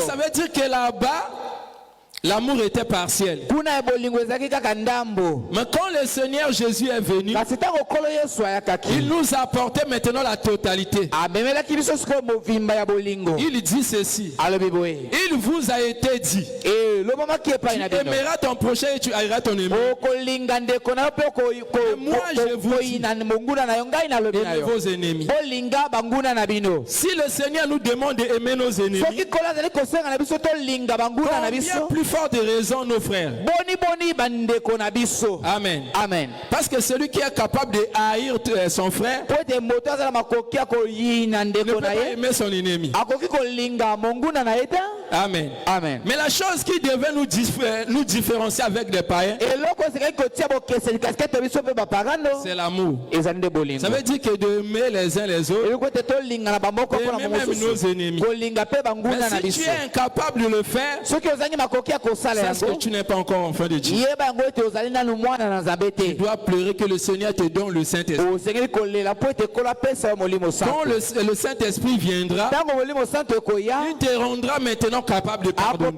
ça veut dire que là-bas, l'amour était partiel. Mais quand le Seigneur Jésus est venu, il nous a apporté maintenant la totalité. Il dit ceci. Il vous a été dit. Tu aimeras ton prochain et tu haïras ton ennemi. Moi je vous dis, aimez vos ennemis. Si le Seigneur nous demande d'aimer nos ennemis, combien plus fort de raison nos frères. Amen. Amen. Parce que celui qui est capable de haïr son frère ne peut pas aimer son ennemi. Amen. Amen. Mais la chose qui devait nous différencier avec des païens, c'est l'amour. Ça veut dire que d'aimer les uns les autres, d'aimer même nos ennemis. Mais si tu es incapable de le faire, parce que tu n'es pas encore enfant de Dieu, tu dois pleurer que le Seigneur te donne le Saint-Esprit. Quand le Saint-Esprit viendra, il te rendra maintenant maintenant capable de pardonner.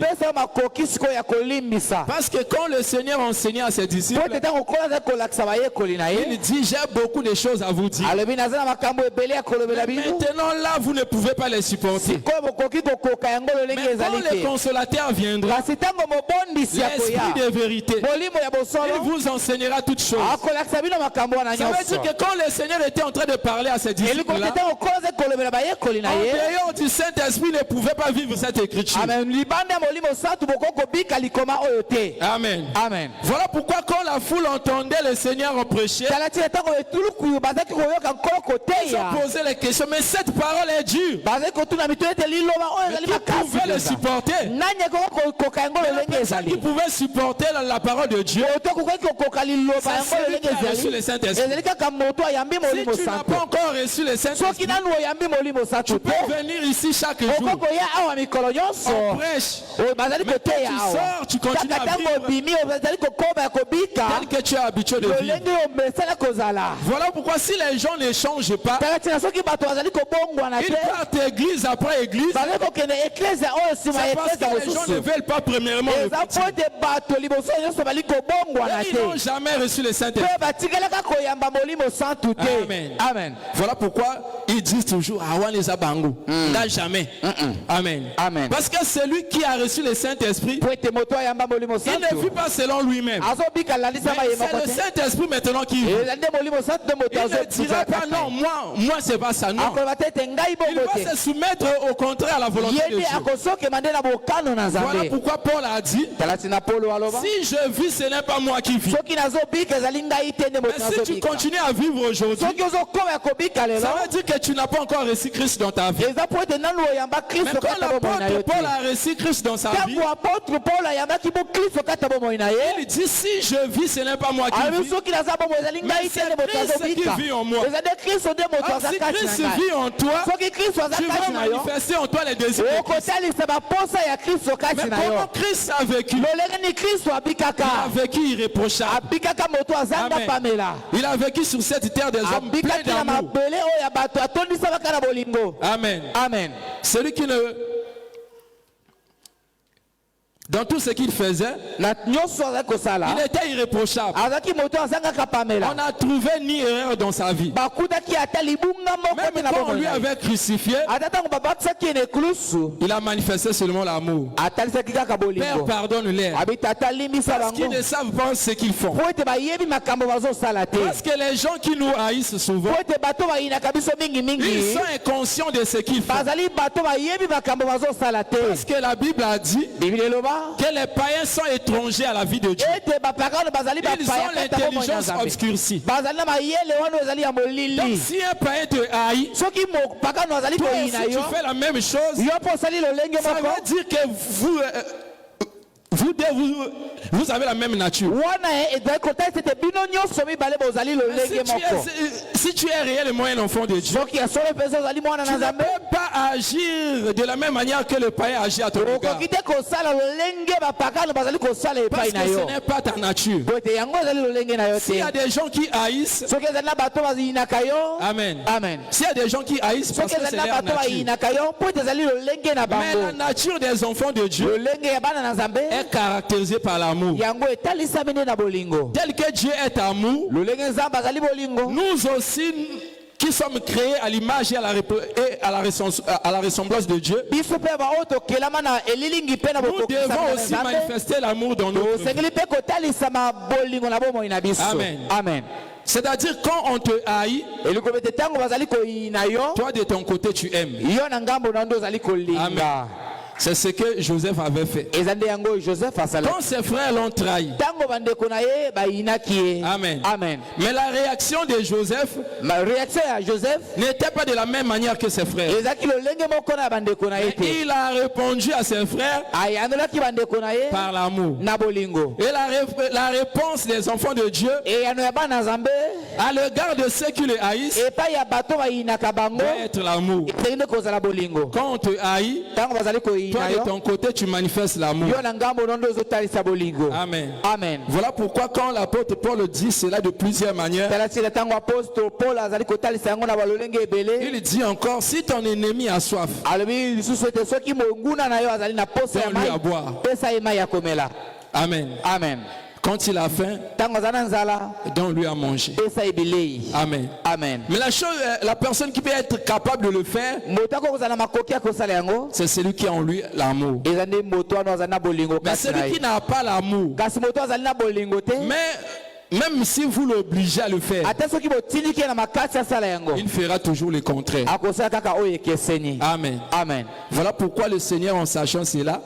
Parce que quand le Seigneur enseignait à ses disciples, il dit, j'ai beaucoup de choses à vous dire. Mais maintenant là, vous ne pouvez pas les supporter. Mais quand le consolateur viendra, l'Esprit de vérité, il vous enseignera toutes choses. Ça veut dire que quand le Seigneur était en train de parler à ses disciples, en dehors du Saint-Esprit, ne pouvait pas vivre cette écriture. Amen. Amen. Voilà pourquoi quand la foule entendait le Seigneur prêcher, ils ont posé la question, mais cette parole est dure. Mais qui pouvait le supporter? Qui pouvait supporter la parole de Dieu? C'est celui qui a reçu le Saint-Esprit. Si tu n'as pas encore reçu le Saint-Esprit, tu peux venir ici chaque jour. On prêche. Mais quand tu sors, tu continues à vivre tel que tu es habitué de vivre. Voilà pourquoi si les gens ne changent pas, ils partent église après église, c'est parce que les gens ne veulent pas premièrement le petit. Ils n'ont jamais reçu le Saint-Esprit. Amen. Amen. Voilà pourquoi ils disent toujours n'a jamais. Amen. Amen. Parce que celui qui a reçu le Saint-Esprit, il ne vit pas selon lui-même. C'est le Saint-Esprit maintenant qui vit. Il ne dira pas non, moi c'est pas ça, non. Il va se soumettre au contraire à la volonté de Dieu. Voilà pourquoi Paul a dit, si je vis, ce n'est pas moi qui vis. Mais si tu continues à vivre aujourd'hui, ça veut dire que tu n'as pas encore reçu Christ dans ta vie. Mais quand l'apôtre Paul a reçu Christ dans sa vie, il dit, si je vis, ce n'est pas moi qui vis, mais c'est Christ qui vit en moi. Alors, si Christ vit en toi, tu vas manifester en toi les désirs de Christ. Mais comment Christ a vécu? Il a vécu irréprochable. Amen. Il a vécu sur cette terre des hommes pleins d'amour. Amen. Amen. Celui qui ne... Dans tout ce qu'il faisait, il était irréprochable. On n'a trouvé ni erreur dans sa vie. Même quand on lui avait crucifié, il a manifesté seulement l'amour. Père, pardonne-les, parce qu'ils ne savent pas ce qu'ils font. Parce que les gens qui nous haïssent souvent, ils sont inconscients de ce qu'ils font. Parce que la Bible a dit que les païens sont étrangers à la vie de Dieu. Ils ont l'intelligence obscurcie. Donc si un païen te haït, toi aussi tu fais la même chose, ça veut dire que vous avez la même nature. Si tu es réellement un enfant de Dieu, tu ne peux pas agir de la même manière que le païen agit à ton égard. Parce que ce n'est pas ta nature. S'il y a des gens qui haïssent, Amen. Amen. S'il y a des gens qui haïssent, parce que c'est leur nature. Mais la nature des enfants de Dieu est caractérisée par l'amour. Tel que Dieu est amour, nous aussi qui sommes créés à l'image et à la ressemblance de Dieu, nous devons aussi manifester l'amour dans notre vie. Amen. Amen. C'est-à-dire quand on te haït, toi de ton côté tu aimes. Amen. C'est ce que Joseph avait fait. Quand ses frères l'ont trahi. Amen. Amen. Mais la réaction de Joseph n'était pas de la même manière que ses frères. Il a répondu à ses frères par l'amour. Et la réponse des enfants de Dieu à l'égard de ceux qui le haïssent doit être l'amour. Quand on te haït, Toi de ton côté, tu manifestes l'amour. Amen. Amen. Voilà pourquoi quand l'apôtre Paul dit cela de plusieurs manières, il dit encore, si ton ennemi a soif, donne-lui à boire. Amen. Amen. Quand il a faim, donne-lui à manger. Amen. Amen. Mais la personne qui peut être capable de le faire, c'est celui qui a en lui l'amour. Mais celui qui n'a pas l'amour, même si vous l'obligez à le faire, il fera toujours le contraire. Amen. Amen. Voilà pourquoi le Seigneur, en sachant cela,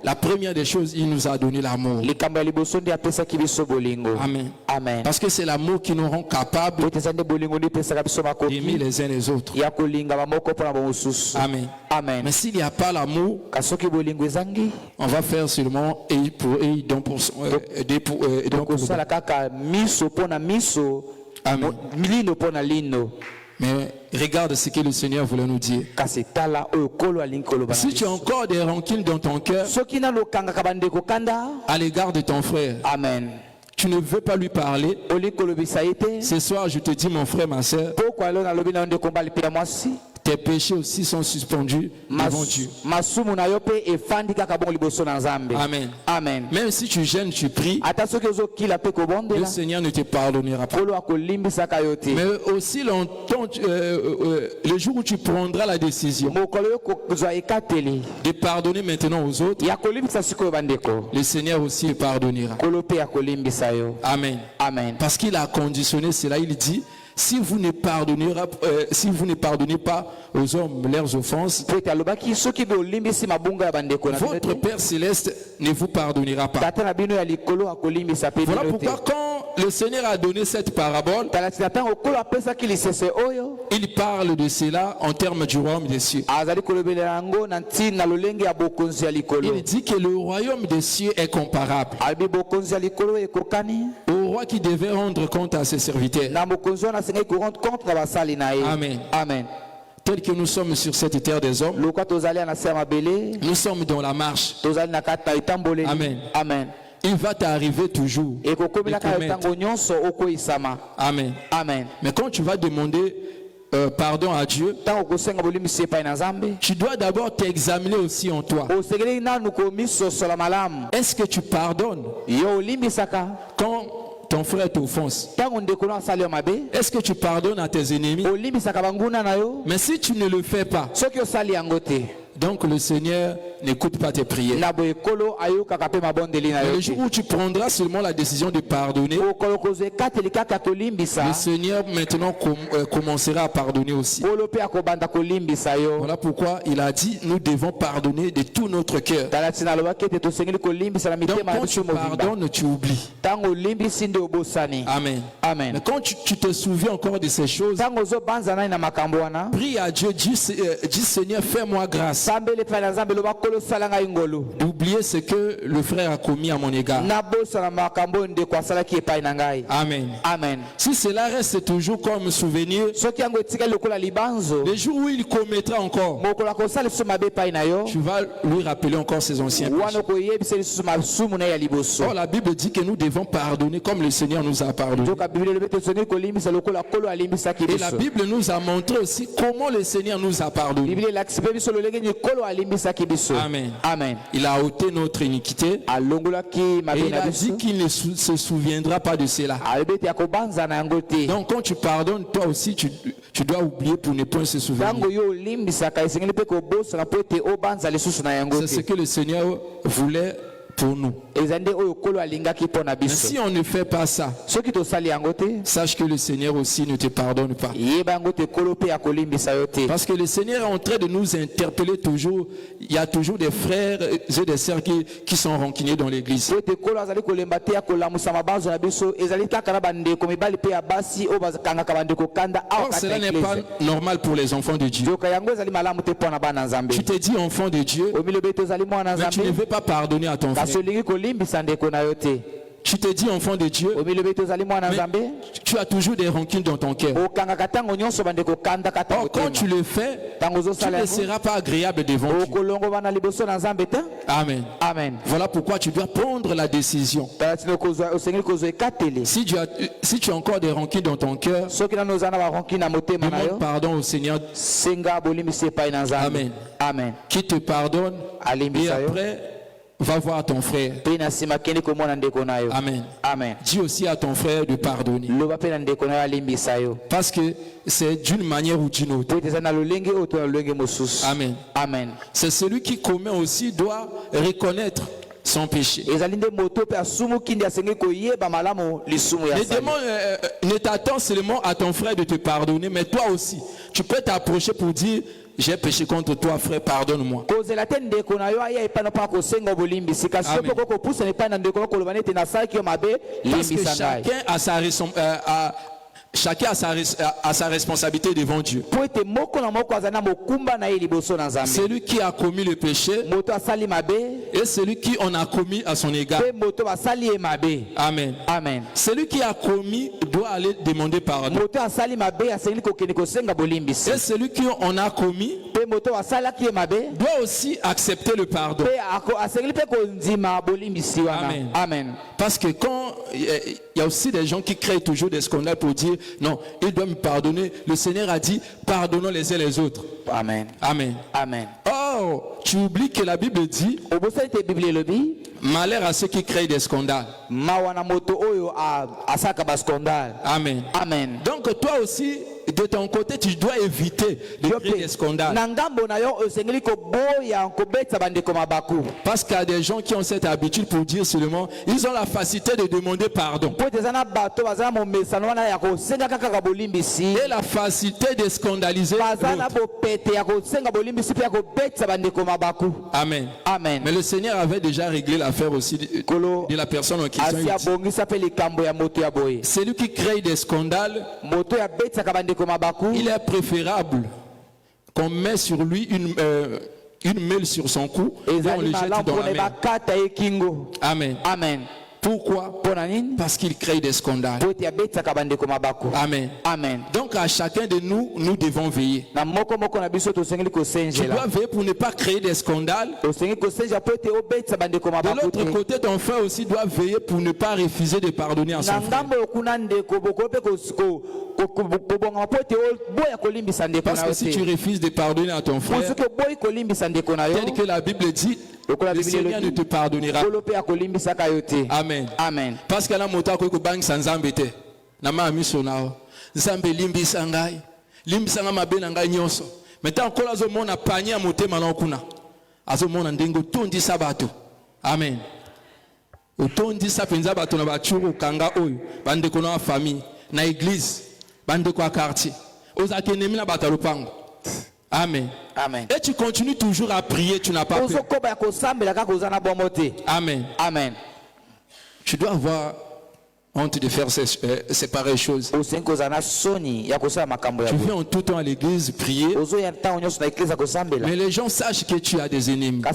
la première des choses, il nous a donné l'amour. Amen. Amen. Parce que c'est l'amour qui nous rend capables d'aimer les uns les autres. Amen. Amen. Mais s'il n'y a pas l'amour, on va faire seulement et pour et donc pour Amen. Mais regarde ce que le Seigneur voulait nous dire. Si tu as encore des rancunes dans ton cœur à l'égard de ton frère, Amen. tu ne veux pas lui parler, ce soir je te dis, mon frère, ma soeur, tes péchés aussi sont suspendus devant Dieu. Amen. Amen. Même si tu gênes, tu pries, le Seigneur ne te pardonnera pas. Mais aussi longtemps, le jour où tu prendras la décision de pardonner maintenant aux autres, le Seigneur aussi le pardonnera. Amen. Amen. Parce qu'il a conditionné cela, il dit, si vous ne pardonnez pas aux hommes leurs offenses, votre Père Céleste ne vous pardonnera pas. Voilà pourquoi quand le Seigneur a donné cette parabole, il parle de cela en termes du royaume des cieux. Il dit que le royaume des cieux est comparable au roi qui devait rendre compte à ses serviteurs. Amen. Amen. Tel que nous sommes sur cette terre des hommes, nous sommes dans la marche. Amen. Amen. Il va t'arriver toujours. Amen. Amen. Mais quand tu vas demander pardon à Dieu, tu dois d'abord t'examiner aussi en toi. Est-ce que tu pardonnes quand ton frère t'offense? Est-ce que tu pardonnes à tes ennemis? Mais si tu ne le fais pas, donc le Seigneur n'écoute pas tes prières. Mais le jour où tu prendras seulement la décision de pardonner, le Seigneur maintenant commencera à pardonner aussi. Voilà pourquoi il a dit, nous devons pardonner de tout notre cœur. Donc quand tu pardonnes, tu oublies. Amen. Amen. Mais quand tu te souviens encore de ces choses, prie à Dieu, dis Seigneur, fais-moi grâce d'oublier ce que le frère a commis à mon égard. Amen. Amen. Si cela reste toujours comme souvenir, le jour où il commettra encore, tu vas lui rappeler encore ses anciens péchés. Or, la Bible dit que nous devons pardonner comme le Seigneur nous a pardonné. Et la Bible nous a montré aussi comment le Seigneur nous a pardonné. Amen. Amen. Il a ôté notre iniquité. Et il a dit qu'il ne se souviendra pas de cela. Donc quand tu pardonnes, toi aussi tu dois oublier pour ne pas se souvenir. C'est ce que le Seigneur voulait pour nous. Mais si on ne fait pas ça, sache que le Seigneur aussi ne te pardonne pas. Parce que le Seigneur est en train de nous interpeller toujours. Il y a toujours des frères et des sœurs qui sont rancuniers dans l'église. Or, cela n'est pas normal pour les enfants de Dieu. Tu te dis enfant de Dieu, mais tu ne veux pas pardonner à ton frère. Tu tu te dis enfant de Dieu, mais tu as toujours des rancunes dans ton cœur. Or, quand tu le fais, tu ne seras pas agréable devant Dieu. Amen. Amen. Voilà pourquoi tu dois prendre la décision. Si tu as encore des rancunes dans ton cœur, demande pardon au Seigneur. Amen. Amen. Qui te pardonne et après va voir ton frère. Amen. Amen. Dis aussi à ton frère de pardonner. Parce que c'est d'une manière ou d'une autre. Amen. Amen. C'est celui qui commet aussi doit reconnaître son péché. Ne t'attends seulement à ton frère de te pardonner, mais toi aussi, tu peux t'approcher pour dire: j'ai péché contre toi, frère, pardonne-moi. Parce que chacun a sa responsabilité devant Dieu. Celui qui a commis le péché et celui qui en a commis à son égard. Amen. Amen. Celui qui a commis doit aller demander pardon. Et celui qui en a commis doit aussi accepter le pardon. Amen. Amen. Parce que quand il y a aussi des gens qui créent toujours des scandales pour dire: non, il doit me pardonner. Le Seigneur a dit: pardonnons les uns les autres. Amen. Amen. Amen. Or, tu oublies que la Bible dit: malheur à ceux qui créent des scandales. Amen. Amen. Donc toi aussi, de ton côté, tu dois éviter de créer des scandales. Parce qu'il y a des gens qui ont cette habitude pour dire seulement, ils ont la facilité de demander pardon. Et la facilité de scandaliser l'autre. Amen. Amen. Mais le Seigneur avait déjà réglé l'affaire aussi de la personne en question. Celui qui crée des scandales, il est préférable qu'on met sur lui une meule sur son cou et on le jette dans la mer. Amen. Amen. Pourquoi? Parce qu'il crée des scandales. Amen. Amen. Donc à chacun de nous, nous devons veiller. Tu dois veiller pour ne pas créer des scandales. De l'autre côté, ton frère aussi doit veiller pour ne pas refuser de pardonner à son frère. Parce que si tu refuses de pardonner à ton frère, tel que la Bible dit, le Seigneur ne te pardonnera. Amen. Amen. Parce que la mota ko bang sanzambete. Na ma misonao. Nzambe limbisa ngai. Limbisa nga mabe na ngai nyonso. Meta nkola zo mona panya motema na okuna. Azo mona ndengo tondi sabato. Amen. Otondi sapenza bato na bachuru kanga oyo. Bande ko na famille, na église, bande ko quartier. Ozake nemi na bato lopango. Amen. Amen. Et tu continues toujours à prier, tu n'as pas peur. Amen. Amen. Tu dois avoir honte de faire ces pareilles choses. Tu viens en tout temps à l'église prier, mais les gens sachent que tu as des ennemis. Oh,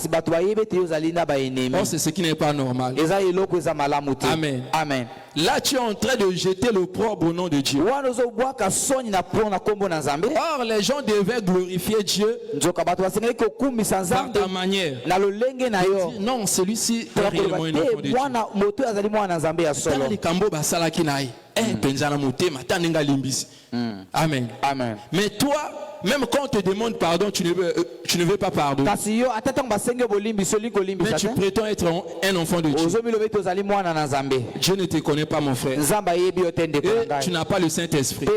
c'est ce qui n'est pas normal. Amen. Amen. Là, tu es en train de jeter l'opprobre au nom de Dieu. Or, les gens devaient glorifier Dieu par ta manière. Non, celui-ci est réellement un enfant de Dieu. Amen. Amen. Mais toi, même quand on te demande pardon, tu ne veux pas pardonner. Mais tu prétends être un enfant de Dieu. Dieu ne te connaît pas, mon frère. Et tu n'as pas le Saint-Esprit.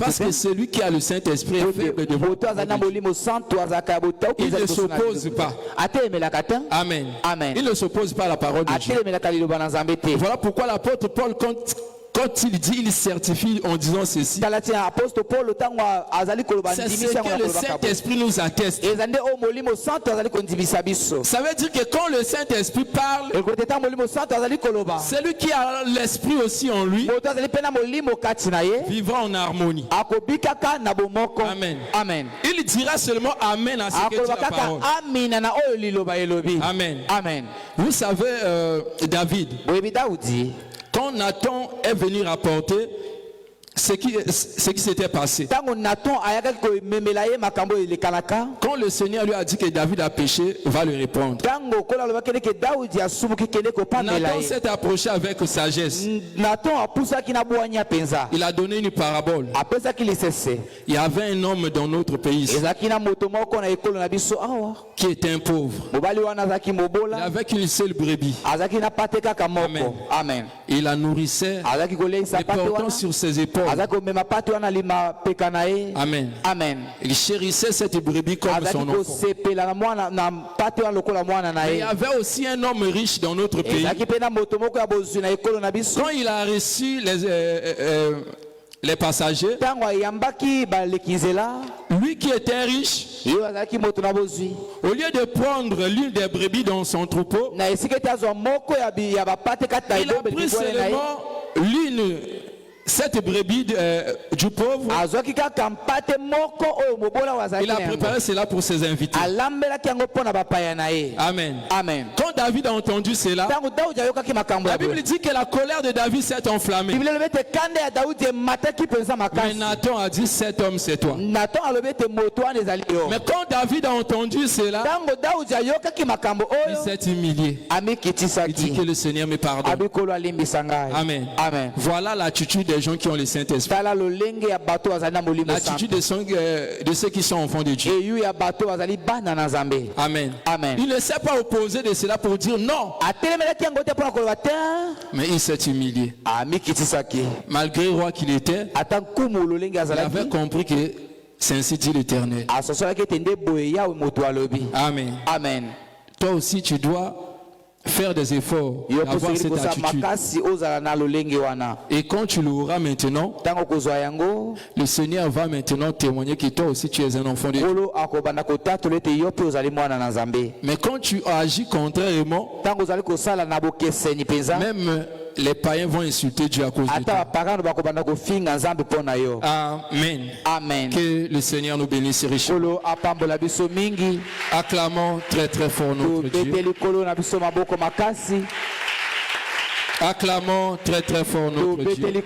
Parce que celui qui a le Saint-Esprit est faible devant il ne s'oppose pas. Amen. Amen. Il ne s'oppose pas à la parole de Dieu. Voilà pourquoi l'apôtre Paul, quand quand il dit, il certifie en disant ceci. C'est ce que le Saint-Esprit nous atteste. Ça veut dire que quand le Saint-Esprit parle, c'est lui qui a l'Esprit aussi en lui, vivant en harmonie. Amen. Amen. Il dira seulement Amen à ce que dit la parole. Amen. Amen. Vous savez, David, quand Nathan est venu rapporter ce qui s'était passé, quand le Seigneur lui a dit que David a péché, va lui répondre. Nathan s'est approché avec sagesse. Il a donné une parabole. Il y avait un homme dans notre pays qui était un pauvre. Il avait une seule brebis. Amen. Amen. Il la nourrissait, les portant sur ses épaules. Amen. Amen. Il chérissait cette brebis comme son enfant. Mais il y avait aussi un homme riche dans notre pays. Quand il a reçu les passagers, lui qui était riche, au lieu de prendre l'une des brebis dans son troupeau, il a pris seulement l'une, cette brebis du pauvre. Il a préparé cela pour ses invités. Amen. Amen. Quand David a entendu cela, la Bible dit que la colère de David s'est enflammée. Mais Nathan a dit, cet homme c'est toi. Mais quand David a entendu cela, il s'est humilié. Il dit que le Seigneur me pardonne. Amen. Amen. Voilà l'attitude des gens qui ont le Saint-Esprit. L'attitude de ceux qui sont enfants de Dieu. Amen. Amen. Il ne s'est pas opposé de cela pour dire non. Mais il s'est humilié. Malgré roi qu'il était, il avait compris que c'est ainsi dit l'Éternel. Amen. Amen. Toi aussi tu dois faire des efforts, avoir cette attitude. Et quand tu l'auras maintenant, le Seigneur va maintenant témoigner que toi aussi tu es un enfant de Dieu. Mais quand tu agis contrairement, même les païens vont insulter Dieu à cause de toi. Amen. Amen. Que le Seigneur nous bénisse richement. Acclamons très très fort notre Dieu. Acclamons très très fort notre Dieu.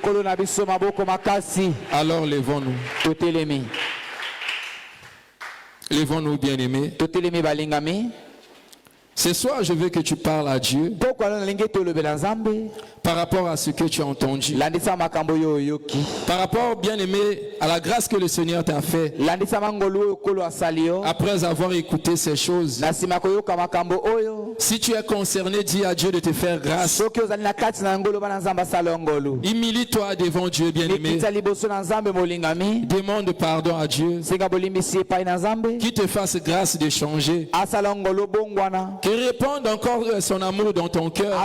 Alors levons-nous. Levons-nous, bien-aimés. Ce soir, je veux que tu parles à Dieu par rapport à ce que tu as entendu. Par rapport, bien-aimé, à la grâce que le Seigneur t'a fait. Après avoir écouté ces choses, si tu es concerné, dis à Dieu de te faire grâce. Humilie-toi devant Dieu, bien-aimé. Demande pardon à Dieu. Qu'il te fasse grâce de changer. Qu'il réponde encore son amour dans ton cœur,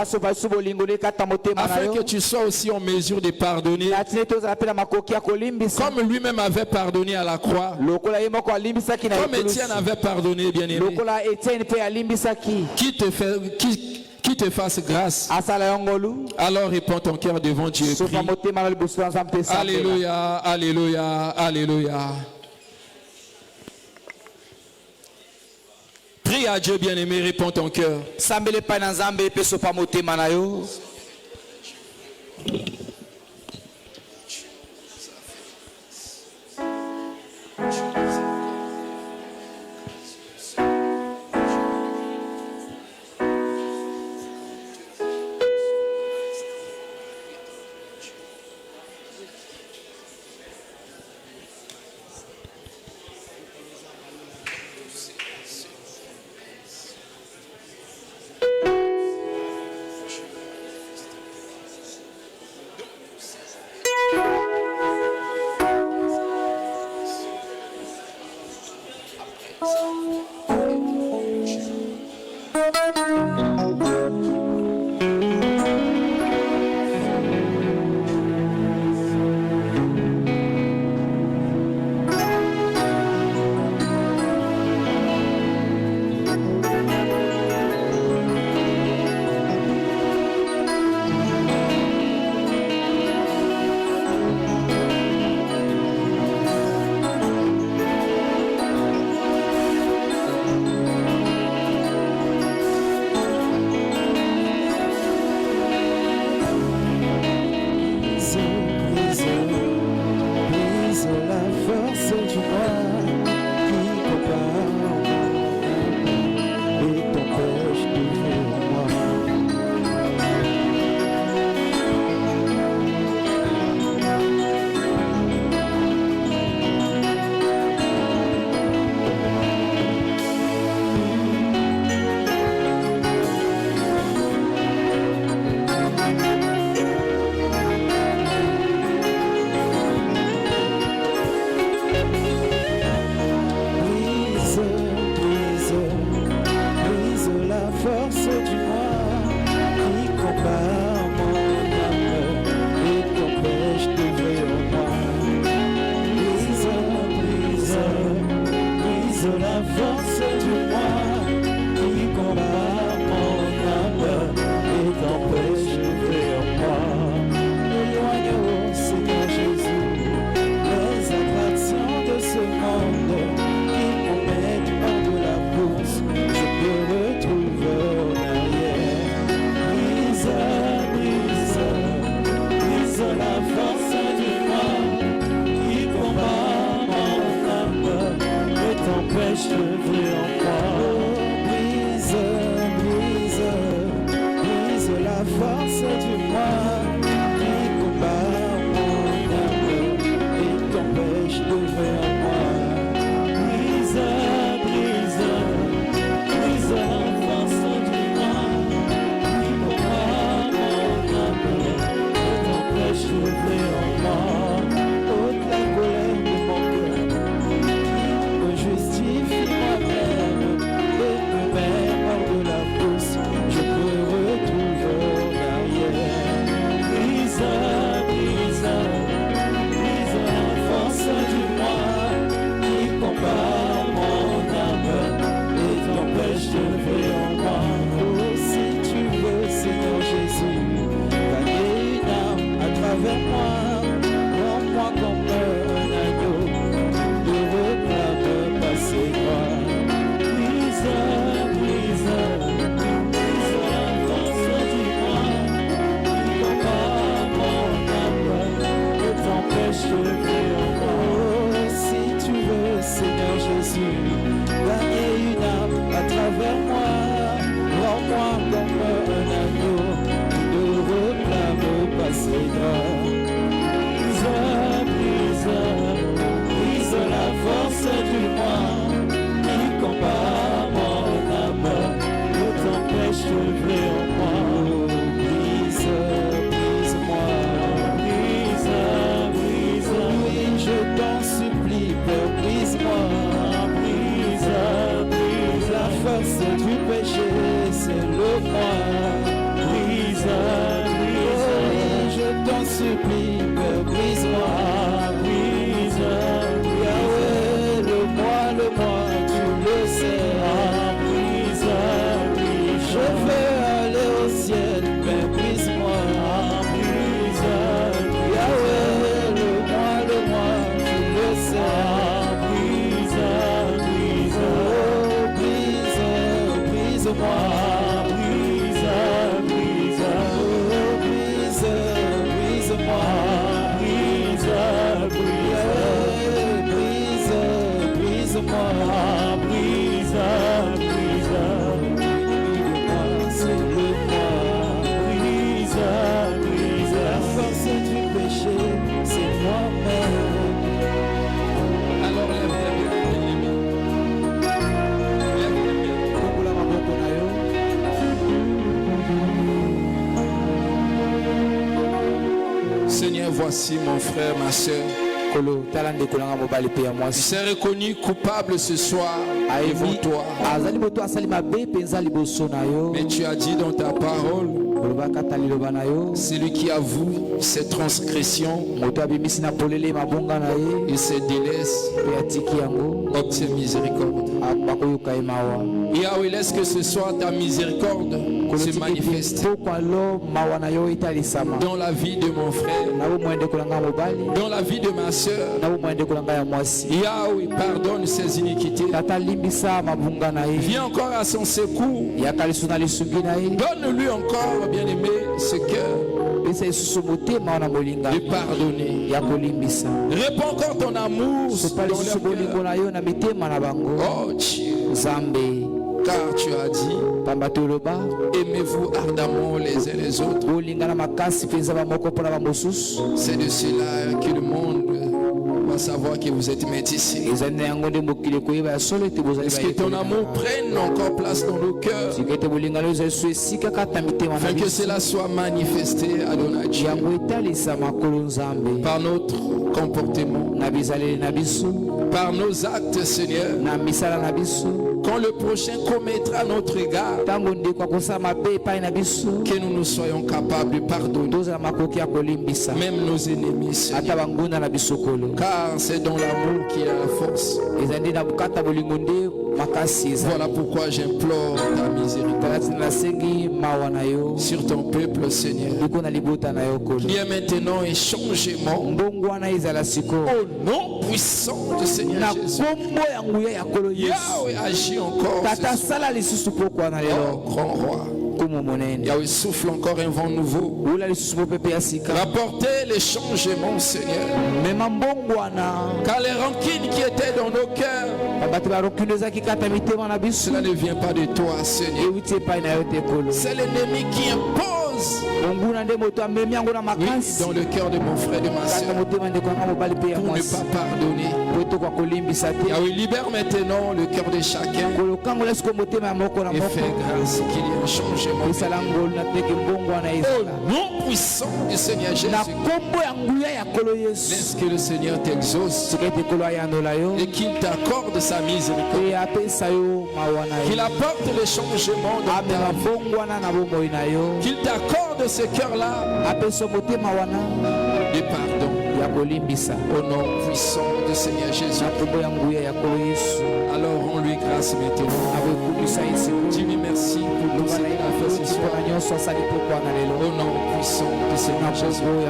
afin que tu sois aussi en mesure de pardonner comme lui-même avait pardonné à la croix, comme Étienne avait pardonné, bien-aimé. Qui te fasse grâce. Alors réponds ton cœur devant Dieu et prie. Alléluia, alléluia, alléluia. Prie à Dieu, bien-aimé, réponds ton cœur. force du mal qui combat mon âme et t'empêche de faire moi. Brise, brise, brise la force du mal qui combat mon âme et t'empêche de faire moi. Ôte la colère de mon cœur qui me justifie moi-même et me met hors de la course. Je peux retrouver l'arrière. Brise, brise, brise la force du moi qui combat mon âme et t'empêche de faire en moi. Oh, si tu veux, Seigneur Jésus, gagner une âme à travers moi, rends-moi comme un agneau, ne réclame pas ses droits. Brise, brise, brise la force du moi qui combat mon âme et t'empêche de faire en moi. Oh, si tu veux, Seigneur Jésus, gagner une âme à travers moi, rends-moi comme un agneau, ne réclame pas ses droits. Brise, brise la force du moi qui combat mon âme et t'empêche de faire en moi. Brise, brise-moi. Brise, brise, oui, je t'en supplie, Père, brise-moi. Brise, brise la force du péché, c'est le moi. Brise, brise, oui, je t'en supplie, Père, brise-moi. Brise, Yahweh, le moi, tu le sais. Brise, brise, je veux aller au ciel, mais brise-moi. Brise, Yahweh, le moi, tu le sais. Brise, brise, oh, brise, brise-moi. Brise, brise, oh, brise, brise-moi. Brise, brise, brise, brise-moi. Brise, brise, c'est le moi. Brise, brise, la force du péché, c'est moi-même. Alors lève les mains, bien-aimé. Lève les mains. Kongola maboko na yo. Seigneur, voici mon frère, ma soeur. Kolo talande kolanga mobali pe ya Il mwasi. s'est reconnu coupable ce soir devant toi. Azali moto asali mabe penza liboso na yo. Mais tu as dit dans ta parole, Koloba kata liloba na yo. celui qui avoue ses transgressions Moto abimisi na polele mabonga na ye. et se délaisse Pe atiki yango. obtient miséricorde. Bakoyoka ye mawa. Yahweh, laisse que ce soir ta miséricorde se manifeste Pokwa lo mawa na yo italisama. dans la vie de mon frère, Na bo mwende kolanga mobali. dans la vie de ma soeur. Na bo mwende kolanga ya mwasi. Yahweh, pardonne ses iniquités. Tata limbisa mabunga na ye. Viens encore à son secours. Yaka lisu na lisungi na ye. Donne-lui encore, bien-aimé, ce cœur Pesa lisusu motema na molinga. de pardonner. Ya kolimbisa. Réponds encore ton amour Sopa dans lisusu leur bolingo cœur. na yo na mitema na bango. Oh Dieu, Nzambe. car tu as dit, Pamba toloba. aimez-vous ardemment les uns les autres. Bolingana makasi penza bamoko mpona bamosusu. C'est de cela que le monde va savoir que vous êtes métissés. Ezali na yango nde mokili koyeba ya solo ete bozali Est-ce que ton amour prenne encore place dans nos cœurs, sika ete bolingano ezali so esika kata mitema na afin que biso. cela soit manifesté à Dieu yango etalisa makolo nzambe par notre comportement, na bizaleli na biso par nos actes, Seigneur. na misala na biso. Quand le prochain commettra à notre égard, ntango ndeko akosala mabe epai na biso que nous nous soyons capables de pardonner, tozala makoki ya kolimbisa même nos ennemis, Seigneur. ata banguna na biso kolo. Car c'est dans l'amour qu'il y a la force. ezali nde na bokata bolingo nde makasi ezali. Voilà pourquoi j'implore ta miséricorde tala tina nasengi mawa na yo sur ton peuple, Seigneur. liko na libota na yo kolo. Il y a maintenant un changement mbongo wana ezala sikoyo au nom puissant du Seigneur na Jésus. kombo ya nguya ya kolo yesu. Yahweh agit encore. tata sala lisusu pokwa na Oh, lelo grand roi. kumu monene Yahweh souffle encore un vent nouveau. ula lisusu popepe ya sika Rapportez les changements, Seigneur. mema mbongo wana Car les rancines qui étaient dans nos cœurs, bato barokindo ezalaki kata mitema na biso cela ne vient pas de toi, Seigneur. euti epai na yo te kolo. C'est l'ennemi qui impose dépose dans le cœur de mon frère et de ma soeur pour ne pas pardonner. Ah oui, libère maintenant le cœur de chacun et fais grâce qu'il y ait un changement. Au nom puissant du Seigneur Jésus, laisse que le Seigneur t'exauce et qu'il t'accorde sa miséricorde, qu'il apporte le changement dans ta vie, qu'il t'accorde ce cœur-là de pardon. Au nom puissant du Seigneur Jésus. Alors rends lui grâce maintenant. Dis-lui merci pour tout ce qu'il a fait ce soir. Au nom puissant du Seigneur Jésus.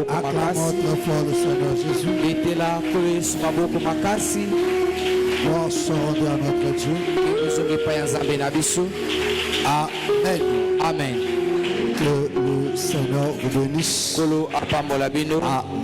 Acclamons très fort le Seigneur Jésus. Gloire soit rendue à notre Dieu. Amen. Amen. Que le Seigneur vous bénisse. Amen.